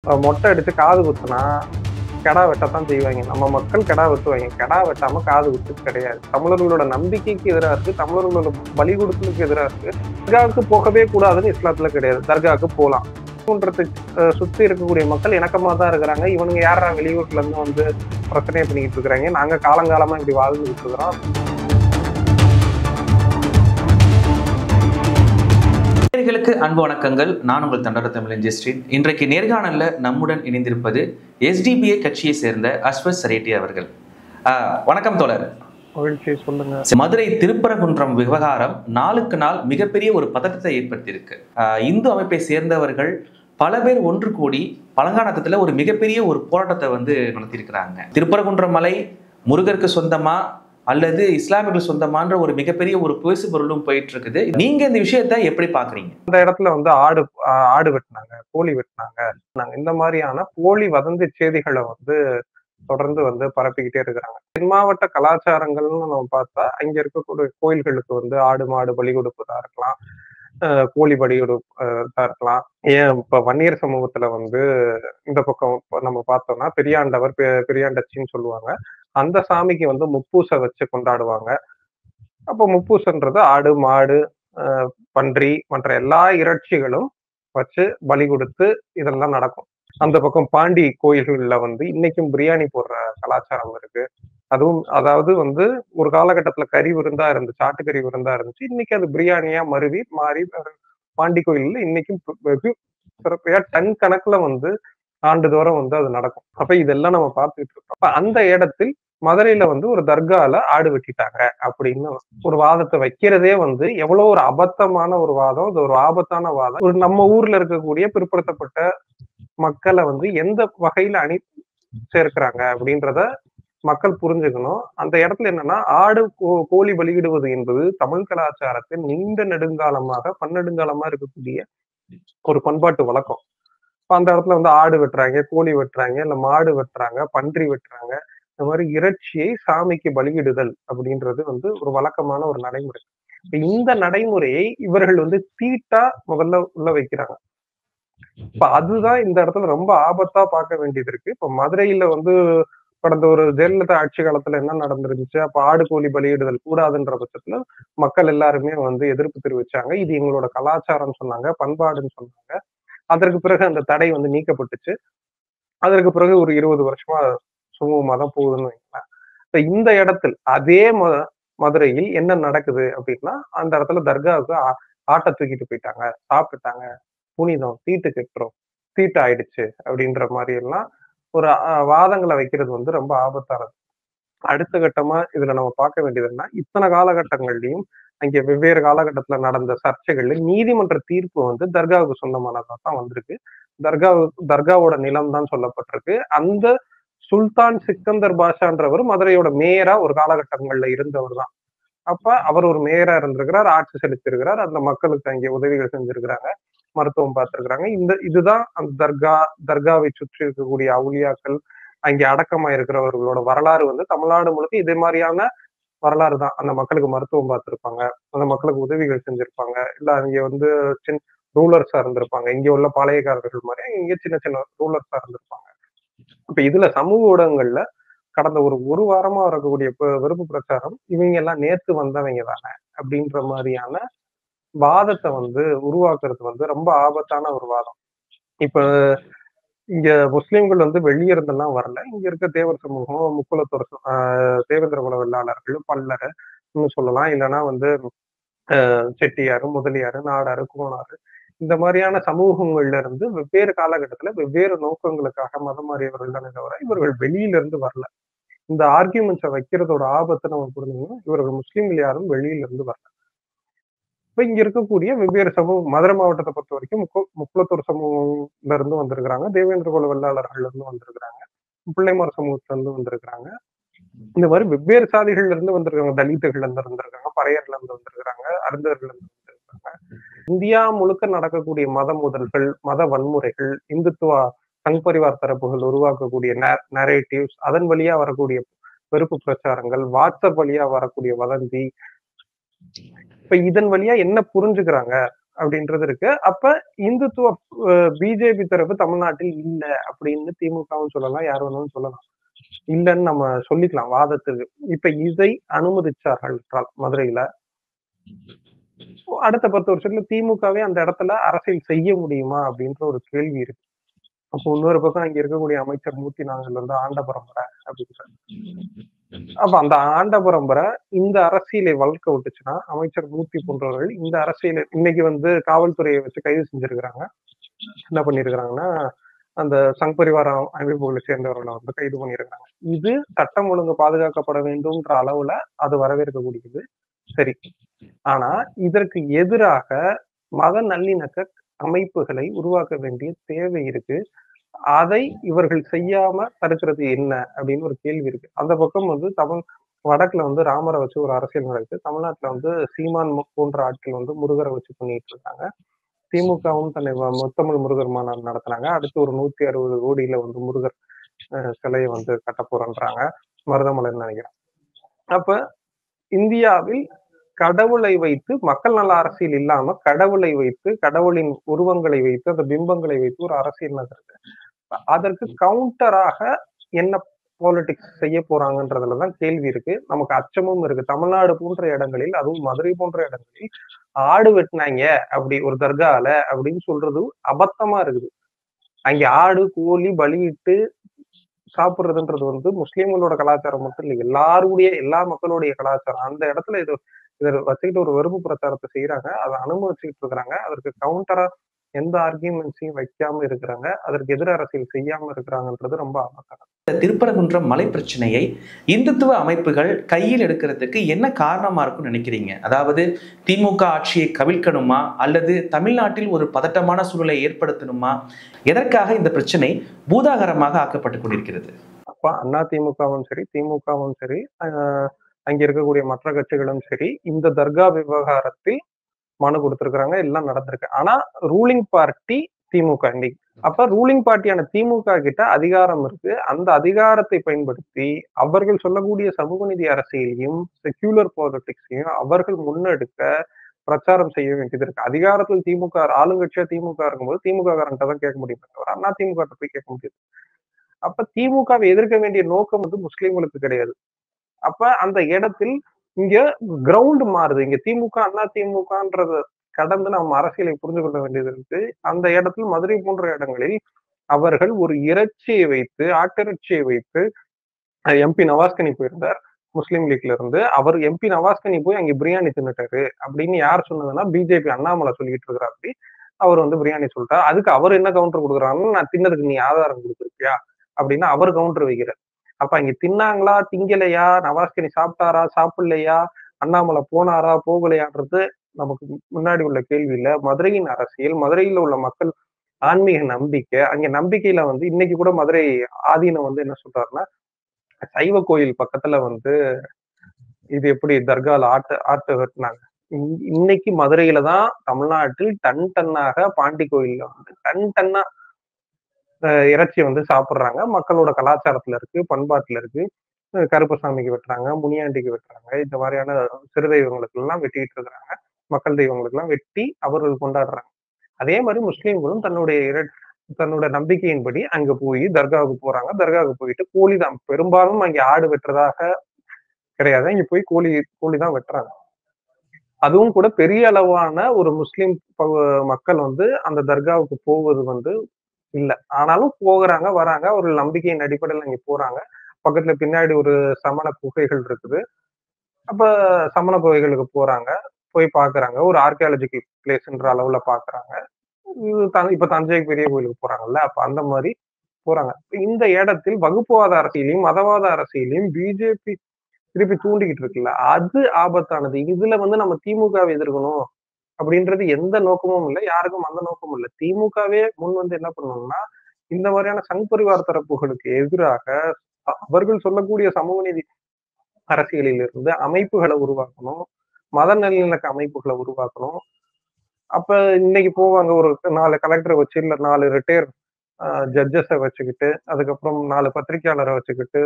மொட்டை அடிச்சு காது குத்துனா கெடா வெட்டத்தான் செய்வாங்க. நம்ம மக்கள் கெடா வெட்டுவாங்க. கெடா வெட்டாம காது குத்துறது கிடையாது. தமிழர்களோட நம்பிக்கைக்கு எதிரா இருக்கு. தமிழர்களோட பலி கொடுத்தலுக்கு எதிரா இருக்கு. தர்காவுக்கு போகவே கூடாதுன்னு இஸ்லாத்துல கிடையாது. தர்காவுக்கு போலாம். சுத்தி இருக்கக்கூடிய மக்கள் இணக்கமா தான் இருக்கிறாங்க. இவனுங்க யாரா வெளியூர்ல இருந்து வந்து பிரச்சனையை பண்ணிக்கிட்டு இருக்கிறாங்க. நாங்க காலங்காலமா இப்படி வாழ்ந்துகிட்டு இருக்கிறோம். நேயர்களுக்கு அன்பு வணக்கங்கள். நான் உங்கள் தண்டர தமிழன் ஜெஸ்டின். இன்றைக்கு நேர்காணல்ல நம்முடன் இணைந்திருப்பது SDBA கட்சியை சேர்ந்த அஸ்வத் சரேட்டி அவர்கள். வணக்கம் தோழர். சொல்லுங்க. மதுரை திருப்பரங்குன்றம் விவகாரம் நாளுக்கு நாள் மிகப்பெரிய ஒரு பதட்டத்தை ஏற்படுத்தியிருக்கு. இந்து அமைப்பை சேர்ந்தவர்கள் பல பேர் ஒன்று கூடி பழங்கானத்துல ஒரு மிகப்பெரிய ஒரு போராட்டத்தை நடத்தியிருக்கிறாங்க. திருப்பரங்குன்றம் மலை முருகருக்கு சொந்தமா அல்லது இஸ்லாமியர்கள் சொந்தமான ஒரு மிகப்பெரிய ஒரு பேசு பொருளும் போயிட்டு இருக்குது. நீங்க இந்த விஷயத்தை எப்படி பாக்குறீங்க? இந்த இடத்துல ஆடு வெட்டினாங்க, கோழி வெட்டினாங்க, இந்த மாதிரியான போலி வதந்தி செய்திகளை தொடர்ந்து பரப்பிக்கிட்டே இருக்கிறாங்க. தென் மாவட்ட கலாச்சாரங்கள்னு நம்ம பார்த்தா அங்க இருக்கக்கூடிய கோயில்களுக்கு ஆடு மாடு பலி கொடுப்பதா இருக்கலாம், கோழி பலி கொடுப்பதா இருக்கலாம். ஏன் இப்ப வன்னியர் சமூகத்துல இந்த பக்கம் நம்ம பார்த்தோம்னா பெரியாண்டச்சின்னு சொல்லுவாங்க. அந்த சாமிக்கு முப்பூசை வச்சு கொண்டாடுவாங்க. அப்ப முப்பூசன்றது ஆடு மாடு பன்றி மற்ற எல்லா இறைச்சிகளும் வச்சு பலி கொடுத்து இதெல்லாம் நடக்கும். அந்த பக்கம் பாண்டி கோயில்கள்ல இன்னைக்கும் பிரியாணி போடுற கலாச்சாரம் இருக்கு. அதுவும் அதாவது ஒரு காலகட்டத்துல கறி விருந்தா இருந்துச்சு, ஆட்டுக்கறி விருந்தா இருந்துச்சு. இன்னைக்கு அது பிரியாணியா மாறி பாண்டி கோயில்ல இன்னைக்கும் வெகு சிறப்பையா டன் கணக்குல ஆண்டுதோறும் அது நடக்கும். அப்ப இதெல்லாம் நம்ம பார்த்துட்டு இருக்கோம். அப்ப அந்த இடத்தில் மதுரையில ஒரு தர்கால ஆடு வெட்டிட்டாங்க அப்படின்னு ஒரு வாதத்தை வைக்கிறதே எவ்வளவு ஒரு அபத்தமான ஒரு வாதம். அது ஒரு ஆபத்தான வாதம். ஒரு நம்ம ஊர்ல இருக்கக்கூடிய பிற்படுத்தப்பட்ட மக்களை எந்த வகையில சேர்க்கிறாங்க அப்படின்றத மக்கள் புரிஞ்சுக்கணும். அந்த இடத்துல என்னன்னா, ஆடு கோழி பலியிடுவது என்பது தமிழ் கலாச்சாரத்தில் நீண்ட நெடுங்காலமாக பன்னெடுங்காலமா இருக்கக்கூடிய ஒரு பண்பாட்டு வழக்கம். அந்த இடத்துல ஆடு வெட்டுறாங்க, கோழி வெட்டுறாங்க, இல்ல மாடு வெட்டுறாங்க, பன்றி வெட்டுறாங்க. இந்த மாதிரி இறைச்சியை சாமிக்கு பலியிடுதல் அப்படின்றது ஒரு வழக்கமான ஒரு நடைமுறை. இந்த நடைமுறையை இவர்கள் தீட்டா முதல்ல உள்ள வைக்கிறாங்க. இப்ப அதுதான் இந்த இடத்துல ரொம்ப ஆபத்தா பார்க்க வேண்டியது இருக்கு. இப்ப மதுரையில கடந்த ஒரு ஜெயலலிதா ஆட்சி காலத்துல என்ன நடந்துருந்துச்சு? அப்ப ஆடு கோழி பலியிடுதல் கூடாதுன்ற பட்சத்துல மக்கள் எல்லாருமே எதிர்ப்பு தெரிவிச்சாங்க. இது எங்களோட கலாச்சாரம் சொன்னாங்க, பண்பாடுன்னு சொன்னாங்க. அதற்கு பிறகு அந்த தடை நீக்கப்பட்டுச்சு. அதற்கு பிறகு ஒரு 20 வருஷமா சுமூகமா தான் போகுதுன்னு வைங்களேன். இப்ப இந்த இடத்தில் அதே மதுரையில் என்ன நடக்குது அப்படின்னா, அந்த இடத்துல தர்காவுக்கு ஆட்டை தூக்கிட்டு போயிட்டாங்க, சாப்பிட்டுட்டாங்க, புனிதம், தீட்டு கெட்டுரும், தீட்டு ஆயிடுச்சு அப்படின்ற மாதிரி எல்லாம் ஒரு வாதங்களை வைக்கிறது ரொம்ப ஆபத்தானது. அடுத்த கட்டமா இதுல நம்ம பார்க்க வேண்டியது என்ன, இத்தனை காலகட்டங்கள்லயும் அங்க வெவ்வேறு காலகட்டத்துல நடந்த சர்ச்சைகள்ல நீதிமன்ற தீர்ப்பு தர்காவுக்கு சொந்தமானதா தான் வந்திருக்கு. தர்காவோட நிலம் தான் சொல்லப்பட்டிருக்கு. அந்த சுல்தான் சிக்கந்தர் பாஷான்றவர் மதுரையோட மேயரா ஒரு காலகட்டங்கள்ல இருந்தவர் தான். அப்ப அவர் ஒரு மேயரா இருந்திருக்கிறார், ஆட்சி செலுத்திருக்கிறார். அந்த மக்களுக்கு அங்கே உதவிகள் செஞ்சிருக்கிறாங்க, மருத்துவம் பார்த்திருக்கிறாங்க. இதுதான் அந்த தர்காவை சுற்றி இருக்கக்கூடிய அவுலியாக்கள், அங்கே அடக்கமா இருக்கிறவர்களோட வரலாறு தமிழ்நாடு முழுக்க இதே மாதிரியான வரலாறு தான். அந்த மக்களுக்கு மருத்துவம் பார்த்திருப்பாங்க, அந்த மக்களுக்கு உதவிகள் செஞ்சிருப்பாங்க. இல்ல அங்க சின்ன ரூலர்ஸா இருந்திருப்பாங்க. இங்க உள்ள பாளையக்காரர்கள் மாதிரி இங்க சின்ன சின்ன ரூலர்ஸா இருந்திருப்பாங்க. இப்ப இதுல சமூக ஊடகங்கள்ல கடந்த ஒரு வாரமா வரக்கூடிய வெறுப்பு பிரச்சாரம், இவங்க எல்லாம் நேத்து வந்தவங்க தானே அப்படின்ற மாதிரியான வாதத்தை உருவாக்குறது ரொம்ப ஆபத்தான ஒரு வாதம். இப்ப இங்க முஸ்லிம்கள் வெளிய இருந்தெல்லாம் வரல. இங்க இருக்க தேவர் சமூகம், முக்குலத்தோர் தேவேந்திர குல வெள்ளாளர்கள், பல்லர் சொல்லலாம். இல்லைன்னா செட்டியாரு, முதலியாரு, நாடாரு, கோனாரு, இந்த மாதிரியான சமூகங்கள்ல இருந்து வெவ்வேறு காலகட்டத்துல வெவ்வேறு நோக்கங்களுக்காக மதம் மாறியவர்கள் தானே தவிர இவர்கள் வெளியில இருந்து வரல. இந்த ஆர்கியூமெண்ட்ஸை வைக்கிறதோட ஆபத்தை நம்ம புரிஞ்சுக்கணும். இவர்கள் முஸ்லிம்கள் யாரும் வெளியில இருந்து வரல. இப்ப இங்க இருக்கக்கூடிய வெவ்வேறு சமூகம், மதுரை மாவட்டத்தை பொறுத்த வரைக்கும் முக்குலத்தோர் சமூகம்ல இருந்து வந்திருக்கிறாங்க, தேவேந்திர குல வெள்ளாளர்கள் இருந்து வந்திருக்கிறாங்க, பிள்ளைமார் சமூகத்துல இருந்து வந்திருக்கிறாங்க. இந்த மாதிரி வெவ்வேறு சாதிகள்ல இருந்து வந்திருக்காங்க, தலித்துகள்ல இருந்து இருந்திருக்காங்க, பறையர்ல இருந்து வந்திருக்கிறாங்க, அருந்தர்கள் இருந்து வந்திருக்காங்க. இந்தியா முழுக்க நடக்கக்கூடிய மத மோதல்கள், மத வன்முறைகள், இந்துத்துவா சங் பரிவார் தரப்புகள் உருவாக்கக்கூடிய நரேட்டிவ்ஸ், அதன் வழியா வரக்கூடிய வெறுப்பு பிரச்சாரங்கள், வாட்ஸ்அப் வழியா வரக்கூடிய வதந்தி, இப்ப இதன் வழியா என்ன புரிஞ்சுக்கிறாங்க அப்படின்றது இருக்கு. அப்ப இந்துத்துவ பிஜேபி தரப்பு தமிழ்நாட்டில் இல்ல அப்படின்னு திமுகவும் சொல்லலாம், யார் வேணாலும் சொல்லலாம். இல்லைன்னு நம்ம சொல்லிக்கலாம் வாதத்துக்கு. இப்ப இதை அனுமதிச்சார்கள் என்றால் மதுரையில அடுத்த 10 வருஷத்துல திமுகவே அந்த இடத்துல அரசியல் செய்ய முடியுமா அப்படின்ற ஒரு கேள்வி இருக்கு. அப்போ இன்னொரு பக்கம் அங்க இருக்கக்கூடிய அமைச்சர் மூர்த்தி நாகல் வந்து ஆண்ட பரம்பரை அப்படின்றாரு. அப்ப அந்த ஆண்ட பரம்பரை இந்த அரசியலை வளர்க்க விட்டுச்சுன்னா அமைச்சர் மூர்த்தி போன்றவர்கள் இந்த அரசியலை இன்னைக்கு வந்து காவல்துறையை வச்சு கைது செஞ்சிருக்கிறாங்க. என்ன பண்ணிருக்கிறாங்கன்னா அந்த சங் பரிவார அமைப்புகளை சேர்ந்தவர்களை வந்து கைது பண்ணியிருக்காங்க. இது சட்டம் ஒழுங்கு பாதுகாக்கப்பட வேண்டும்ன்ற அளவுல அது வரவேற்கக்கூடியது. சரி. ஆனா இதற்கு எதிராக மத நல்லிணக்க அமைப்புகளை உருவாக்க வேண்டிய தேவை இருக்கு. அதை இவர்கள் செய்யாம தடுக்கிறது என்ன அப்படின்னு ஒரு கேள்வி இருக்கு. அந்த பக்கம் வந்து வடக்குல வந்து ராமரை வச்சு ஒரு அரசியல் நடக்குது. தமிழ்நாட்டுல வந்து சீமான் போன்ற ஆட்கள் வந்து முருகரை வச்சு பண்ணிட்டு இருக்காங்க. திமுகவும் தன்னை முத்தமிழ் முருகர் மாநாடு நடத்துனாங்க. அடுத்து ஒரு 160 கோடியில வந்து முருகர் சிலையை வந்து கட்ட போறேன்றாங்க. மருதமலைன்னு நினைக்கிறேன். அப்ப இந்தியாவில் கடவுளை வைத்து மக்கள் நல அரசியல் இல்லாம கடவுளை வைத்து கடவுளின் உருவங்களை வைத்து அந்த பிம்பங்களை வைத்து ஒரு அரசியல் நடக்குது. அதற்கு கவுண்டராக என்ன பாலிடிக்ஸ் செய்ய போறாங்கன்றதுலதான் கேள்வி இருக்கு. நமக்கு அச்சமும் இருக்கு. தமிழ்நாடு போன்ற இடங்களில், அதுவும் மதுரை போன்ற இடங்களில் ஆடு வெட்டினாங்க அப்படி ஒரு தர்கால அப்படின்னு சொல்றது அபத்தமா இருக்குது. அங்க ஆடு கோழி பலியிட்டு சாப்பிடுறதுன்றது வந்து முஸ்லிம்களோட கலாச்சாரம் மட்டும் இல்லை, எல்லா மக்களுடைய கலாச்சாரம். அந்த இடத்துல இதை வச்சுக்கிட்டு ஒரு வெறுப்பு பிரச்சாரத்தை செய்யறாங்க, அதை அனுமதிச்சுக்கிட்டு இருக்கிறாங்க. அதற்கு கவுண்டரா எந்த ஆர்கியூமெண்ட்ஸையும் வைக்காம இருக்கிறாங்க, அதற்கு எதிர் அரசியல் செய்யாம இருக்கிறாங்கன்றது ரொம்ப ஆபத்தானது. திருப்பரங்குன்றம் மலை பிரச்சனையை இந்துத்துவ அமைப்புகள் கையில் எடுக்கிறதுக்கு என்ன காரணமா இருக்கும்னு நினைக்கிறீங்க? அதாவது திமுக ஆட்சியை கவிழ்க்கணுமா, அல்லது தமிழ்நாட்டில் ஒரு பதட்டமான சூழலை ஏற்படுத்தணுமா? எதற்காக இந்த பிரச்சனை பூதாகரமாக ஆக்கப்பட்டுக் கொண்டிருக்கிறது? அப்ப அண்ணா திமுகவும் சரி, திமுகவும் சரி, அங்க இருக்கக்கூடிய மற்ற கட்சிகளும் சரி, இந்த தர்கா விவகாரத்தில் மனு கொடுத்திருக்கிறாங்க, எல்லாம் நடந்திருக்கு. ஆனா ரூலிங் பார்ட்டி திமுக இன்னைக்கு. அப்ப ரூலிங் பார்ட்டியான திமுக கிட்ட அதிகாரம் இருக்கு. அந்த அதிகாரத்தை பயன்படுத்தி அவர்கள் சொல்லக்கூடிய சமூக நீதி அரசியலையும் செக்யூலர் பாலிடிக்ஸையும் அவர்கள் முன்னெடுக்க பிரச்சாரம் செய்ய வேண்டியது இருக்கு. அதிகாரத்தில் திமுக ஆளுங்கட்சியா திமுக இருக்கும்போது திமுக காரன்ட்ட தான் கேட்க முடியும், அண்ணா திமுக போய் கேட்க முடியாது. அப்ப திமுகவை எதிர்க்க வேண்டிய நோக்கம் வந்து முஸ்லிம்களுக்கு கிடையாது. அப்ப அந்த இடத்தில் இங்க கிரவுண்ட் மாறுது. இங்க திமுக அண்ணா திமுகன்றத கடந்து நம்ம அரசியலை புரிந்து கொள்ள வேண்டியது இருக்கு. அந்த இடத்தில் மதுரை போன்ற இடங்களில் அவர்கள் ஒரு இறைச்சியை வைத்து, ஆட்டிறைச்சியை வைத்து, எம்பி நவாஸ்கனி போயிருந்தார் முஸ்லீம் லீக்ல இருந்து. அவர் எம்பி நவாஸ்கனி போய் அங்க பிரியாணி தின்னுட்டாரு அப்படின்னு யார் சொன்னதுன்னா பிஜேபி அண்ணாமலை சொல்லிட்டு இருக்கிறார். அப்படி அவர் வந்து பிரியாணி சொல்லிட்டார். அதுக்கு அவர் என்ன கவுண்டர் கொடுக்குறாருன்னு, நான் தின்னதுக்கு நீ ஆதாரம் கொடுத்துருக்கியா அப்படின்னு அவர் கவுண்டர் வைக்கிறார். அப்ப இங்க தின்னாங்களா திங்கலையா, நவாஸ்கனி சாப்பிட்டாரா சாப்பிடலையா, அண்ணாமலை போனாரா போகலையான்றது நமக்கு முன்னாடி உள்ள கேள்வி இல்ல. மதுரையின் அரசியல், மதுரையில உள்ள மக்கள் ஆன்மீக நம்பிக்கை, அங்க நம்பிக்கையில வந்து இன்னைக்கு கூட மதுரை ஆதீனம் வந்து என்ன சொல்றாருன்னா, சைவ கோயில் பக்கத்துல வந்து இது எப்படி தர்கால ஆட்டு வெட்டினாங்க. இன்னைக்கு மதுரையில தான் தமிழ்நாட்டில் டன் டன்னாக பாண்டி கோயில்ல வந்து டன் டன்னா இறைச்சி வந்து சாப்பிடுறாங்க. மக்களோட கலாச்சாரத்துல இருக்கு, பண்பாட்டுல இருக்கு. கருப்பசாமிக்கு வெட்டுறாங்க, முனியாண்டிக்கு வெட்டுறாங்க, இந்த மாதிரியான சிறு தெய்வங்களுக்கு எல்லாம் வெட்டிட்டு இருக்கிறாங்க. மக்கள் தெய்வங்களுக்கு எல்லாம் வெட்டி அவர்கள் கொண்டாடுறாங்க. அதே மாதிரி முஸ்லிம்களும் தன்னோட நம்பிக்கையின்படி அங்க போய் தர்காவுக்கு போறாங்க. தர்காவுக்கு போயிட்டு கோழி தான் பெரும்பாலும் அங்க ஆடு வெட்டுறதாக கிடையாது. இங்க போய் கோழி தான் வெட்டுறாங்க. அதுவும் கூட பெரிய அளவான ஒரு முஸ்லிம் மக்கள் வந்து அந்த தர்காவுக்கு போவது வந்து இல்ல. ஆனாலும் போகிறாங்க, வராங்க. ஒரு நம்பிக்கையின் அடிப்படையில இங்க போறாங்க. பக்கத்துல பின்னாடி ஒரு சமண குகைகள் இருக்குது. அப்ப சமண குகைகளுக்கு போறாங்க, போய் பாக்குறாங்க. ஒரு ஆர்கியாலஜிக்கல் பிளேஸ்ன்ற அளவுல பாக்குறாங்க. இப்ப தஞ்சை பெரிய கோயிலுக்கு போறாங்கல்ல, அப்ப அந்த மாதிரி போறாங்க. இந்த இடத்தில் வகுப்புவாத அரசியலையும் மதவாத அரசியலையும் பிஜேபி திருப்பி தூண்டிக்கிட்டு இருக்குல்ல, அது ஆபத்தானது. இதுல வந்து நம்ம திமுகவை எதிர்க்கணும் அப்படின்றது எந்த நோக்கமும் இல்லை, யாருக்கும் அந்த நோக்கமும் இல்லை. திமுகவே முன் வந்து என்ன பண்ணணும்னா, இந்த மாதிரியான சங் பரிவார் தரப்புகளுக்கு எதிராக அவர்கள் சொல்லக்கூடிய சமூக நீதி அரசியலில் இருந்து அமைப்புகளை உருவாக்கணும், மத நல்லிணக்க அமைப்புகளை உருவாக்கணும். அப்ப இன்னைக்கு போவாங்க ஒரு 4 கலெக்டரை வச்சு, இல்ல 4 ரிட்டையர் ஜட்ஜஸை வச்சுக்கிட்டு, அதுக்கப்புறம் 4 பத்திரிகையாளரை வச்சுக்கிட்டு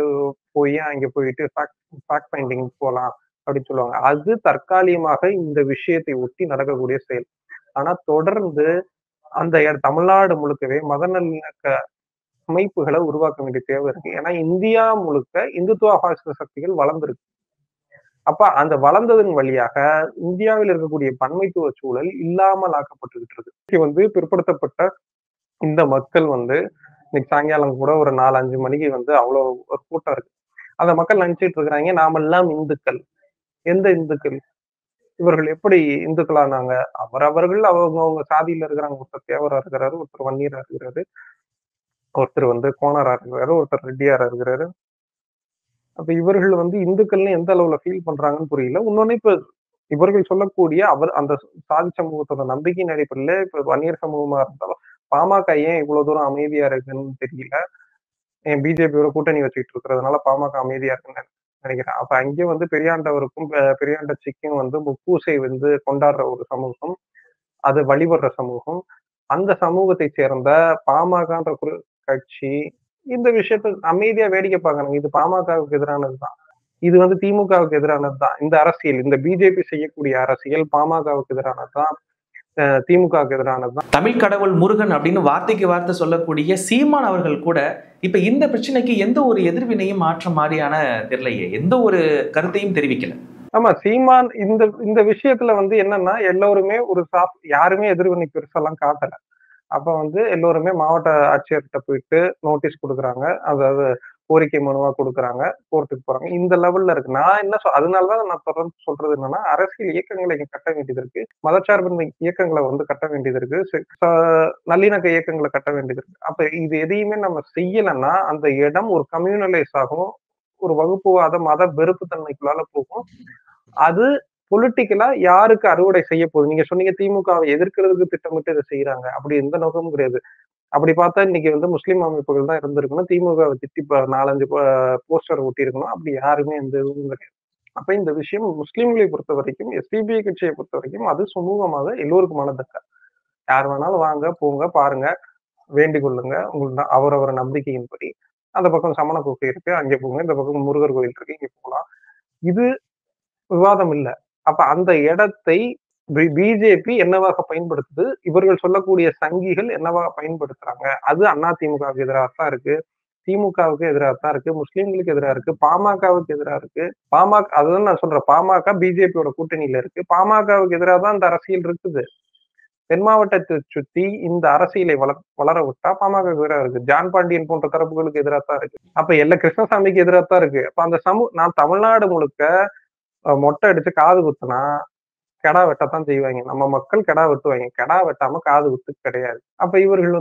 போய் அங்க போயிட்டு ஃபேக்ட் ஃபைண்டிங் போலாம் அப்படின்னு சொல்லுவாங்க. அது தற்காலிகமாக இந்த விஷயத்தை ஒட்டி நடக்கக்கூடிய செயல். ஆனா தொடர்ந்து அந்த தமிழ்நாடு முழுக்கவே மத நல்லிணக்க அமைப்புகளை உருவாக்க வேண்டிய தேவை இருக்கு. ஏன்னா இந்தியா முழுக்க இந்துத்துவ பாசிச சக்திகள் வளர்ந்துருக்கு. அப்ப அந்த வளர்ந்ததன் வழியாக இந்தியாவில் இருக்கக்கூடிய பன்மைத்துவ சூழல் இல்லாமல் ஆக்கப்பட்டுகிட்டு இருக்கு. பிற்படுத்தப்பட்ட இந்த மக்கள் இன்னைக்கு சாயங்காலம் கூட ஒரு 4-5 மணிக்கு அவ்வளவு ஒரு கூட்டம் இருக்கு. அந்த மக்கள் நினைச்சிட்டு இருக்கிறாங்க நாமெல்லாம் இந்துக்கள். எந்த இந்துக்கள்? இவர்கள் எப்படி இந்துக்களானாங்க? அவரவர்கள் அவங்க சாதியில இருக்கிறாங்க. ஒருத்தர் தேவரா இருக்கிறாரு, ஒருத்தர் வன்னியரா இருக்கிறாரு, ஒருத்தர் கோணரா இருக்கிறாரு, ஒருத்தர் ரெட்டியாரா இருக்கிறாரு. அப்ப இவர்கள் இந்துக்கள்னு எந்த அளவுல ஃபீல் பண்றாங்கன்னு புரியல. இன்னொன்னு இப்ப இவர்கள் சொல்லக்கூடிய அந்த சாதி சமூகத்தோட நம்பிக்கையின் அடிப்படையில இப்ப வன்னியர் சமூகமா இருந்தாலும் பாமக ஏன் இவ்வளவு தூரம் அமைதியா இருக்குன்னு தெரியல. பிஜேபியோட கூட்டணி வச்சுக்கிட்டு இருக்கிறதுனால பாமக அமைதியா இருக்குன்னு நினைக்கிறேன். அப்ப அங்கே பெரியாண்டவருக்கும் பெரியாண்டச்சிக்கும் முப்பூசை கொண்டாடுற ஒரு சமூகம், அது வழிபடுற சமூகம். அந்த சமூகத்தை சேர்ந்த பாமகன்ற கட்சி இந்த விஷயத்த அமைதியா வேடிக்கை பார்க்கறாங்க. இது பாமகவுக்கு எதிரானதுதான். இது திமுகவுக்கு எதிரானதுதான். இந்த அரசியல், இந்த பிஜேபி செய்யக்கூடிய அரசியல் பாமகவுக்கு எதிரானதுதான், திமுகவுக்கு எதிரானதுதான். தமிழ் கடவுள் முருகன் அப்படின்னு வார்த்தைக்கு வார்த்தை சொல்லக்கூடிய சீமான் அவர்கள் கூட இப்ப இந்த பிரச்சனைக்கு எந்த ஒரு எதிர்வினையும் மாற்ற மாதிரியான தெரியலையே, எந்த ஒரு கருத்தையும் தெரிவிக்கல. ஆமா, சீமான் இந்த விஷயத்துல என்னன்னா எல்லோருமே யாருமே எதிர்வினை பெருசெல்லாம் காட்டல. அப்ப எல்லோருமே மாவட்ட ஆட்சியர்கிட்ட போயிட்டு நோட்டீஸ் கொடுக்குறாங்க, அதாவது கோரிக்கை மனுவா கொடுக்குறாங்க, கோர்ட்டுக்கு போறாங்க. இந்த லெவல்ல இருக்கு. நான் என்ன அதனாலதான் நான் தொடர்ந்து சொல்றது என்னன்னா, அரசியல் இயக்கங்களை கட்ட வேண்டியது இருக்கு, மதச்சார்பின்மை இயக்கங்களை கட்ட வேண்டியது இருக்கு, நல்லிணக்க இயக்கங்களை கட்ட வேண்டியது இருக்கு. அப்ப இது எதையுமே நம்ம செய்யலைன்னா அந்த இடம் ஒரு கம்யூனலைஸ் ஆகும், ஒரு வகுப்புவாத மத வெறுப்பு தன்மைக்குள்ளால போகும். அது பொலிட்டிக்கலா யாருக்கு அறுவடை செய்ய போகுது? நீங்க சொன்னீங்க திமுகவை எதிர்க்கிறதுக்கு திட்டமிட்டு இதை செய்யறாங்க. அப்படி எந்த நோக்கமும் கிடையாது. அப்படி பார்த்தா இன்னைக்கு முஸ்லிம் அமைப்புகள் தான் இருந்திருக்கணும், திமுகவை திட்டி 4-5 போஸ்டர் ஒட்டி இருக்கணும். அப்படி யாருமே எந்த இதுவும் கிடையாது. அப்ப இந்த விஷயம் முஸ்லிம்களை பொறுத்த வரைக்கும், எஸ்டிபிஐ கட்சியை பொறுத்த வரைக்கும் அது சுமூகமாக எல்லோருக்குமானதற்க. யார் வேணாலும் வாங்க, போங்க, பாருங்க, வேண்டிக் கொள்ளுங்க, உங்களுக்கு அவரவர் நம்பிக்கையின்படி. அந்த பக்கம் சமண குகை இருக்கு, அங்கே போங்க. இந்த பக்கம் முருகர் கோயில் இருக்கு, இங்க போகலாம். இது விவாதம் இல்ல. அப்ப அந்த இடத்தை பிஜேபி என்னவாக பயன்படுத்துது, இவர்கள் சொல்லக்கூடிய சங்கிகள் என்னவாக பயன்படுத்துறாங்க? அது அதிமுகவுக்கு எதிராகத்தான் இருக்கு, திமுகவுக்கு எதிராகத்தான் இருக்கு, முஸ்லிம்களுக்கு எதிராக இருக்கு, பாமகவுக்கு எதிராக இருக்கு. அதுதான் நான் சொல்றேன், பாமக பிஜேபியோட கூட்டணியில இருக்கு. பாமகவுக்கு எதிராக தான் இந்த அரசியல் இருக்குது. தென் மாவட்டத்தை சுத்தி இந்த அரசியலை வளர விட்டா பாமக எதிராக இருக்கு, ஜான் பாண்டியன் போன்ற தரப்புகளுக்கு எதிராகத்தான் இருக்கு. அப்ப எல்லா கிருஷ்ணசாமிக்கு எதிராகத்தான் இருக்கு. அப்ப அந்த நான் தமிழ்நாடு முழுக்க மொட்டை அடிச்சு காது குத்துனா கெடா வெட்டத்தான் செய்வாங்க. நம்ம மக்கள் கெடா வெட்டுவாங்க, கெடா வெட்டாம காது குத்து கிடையாது. அப்ப இவர்கள்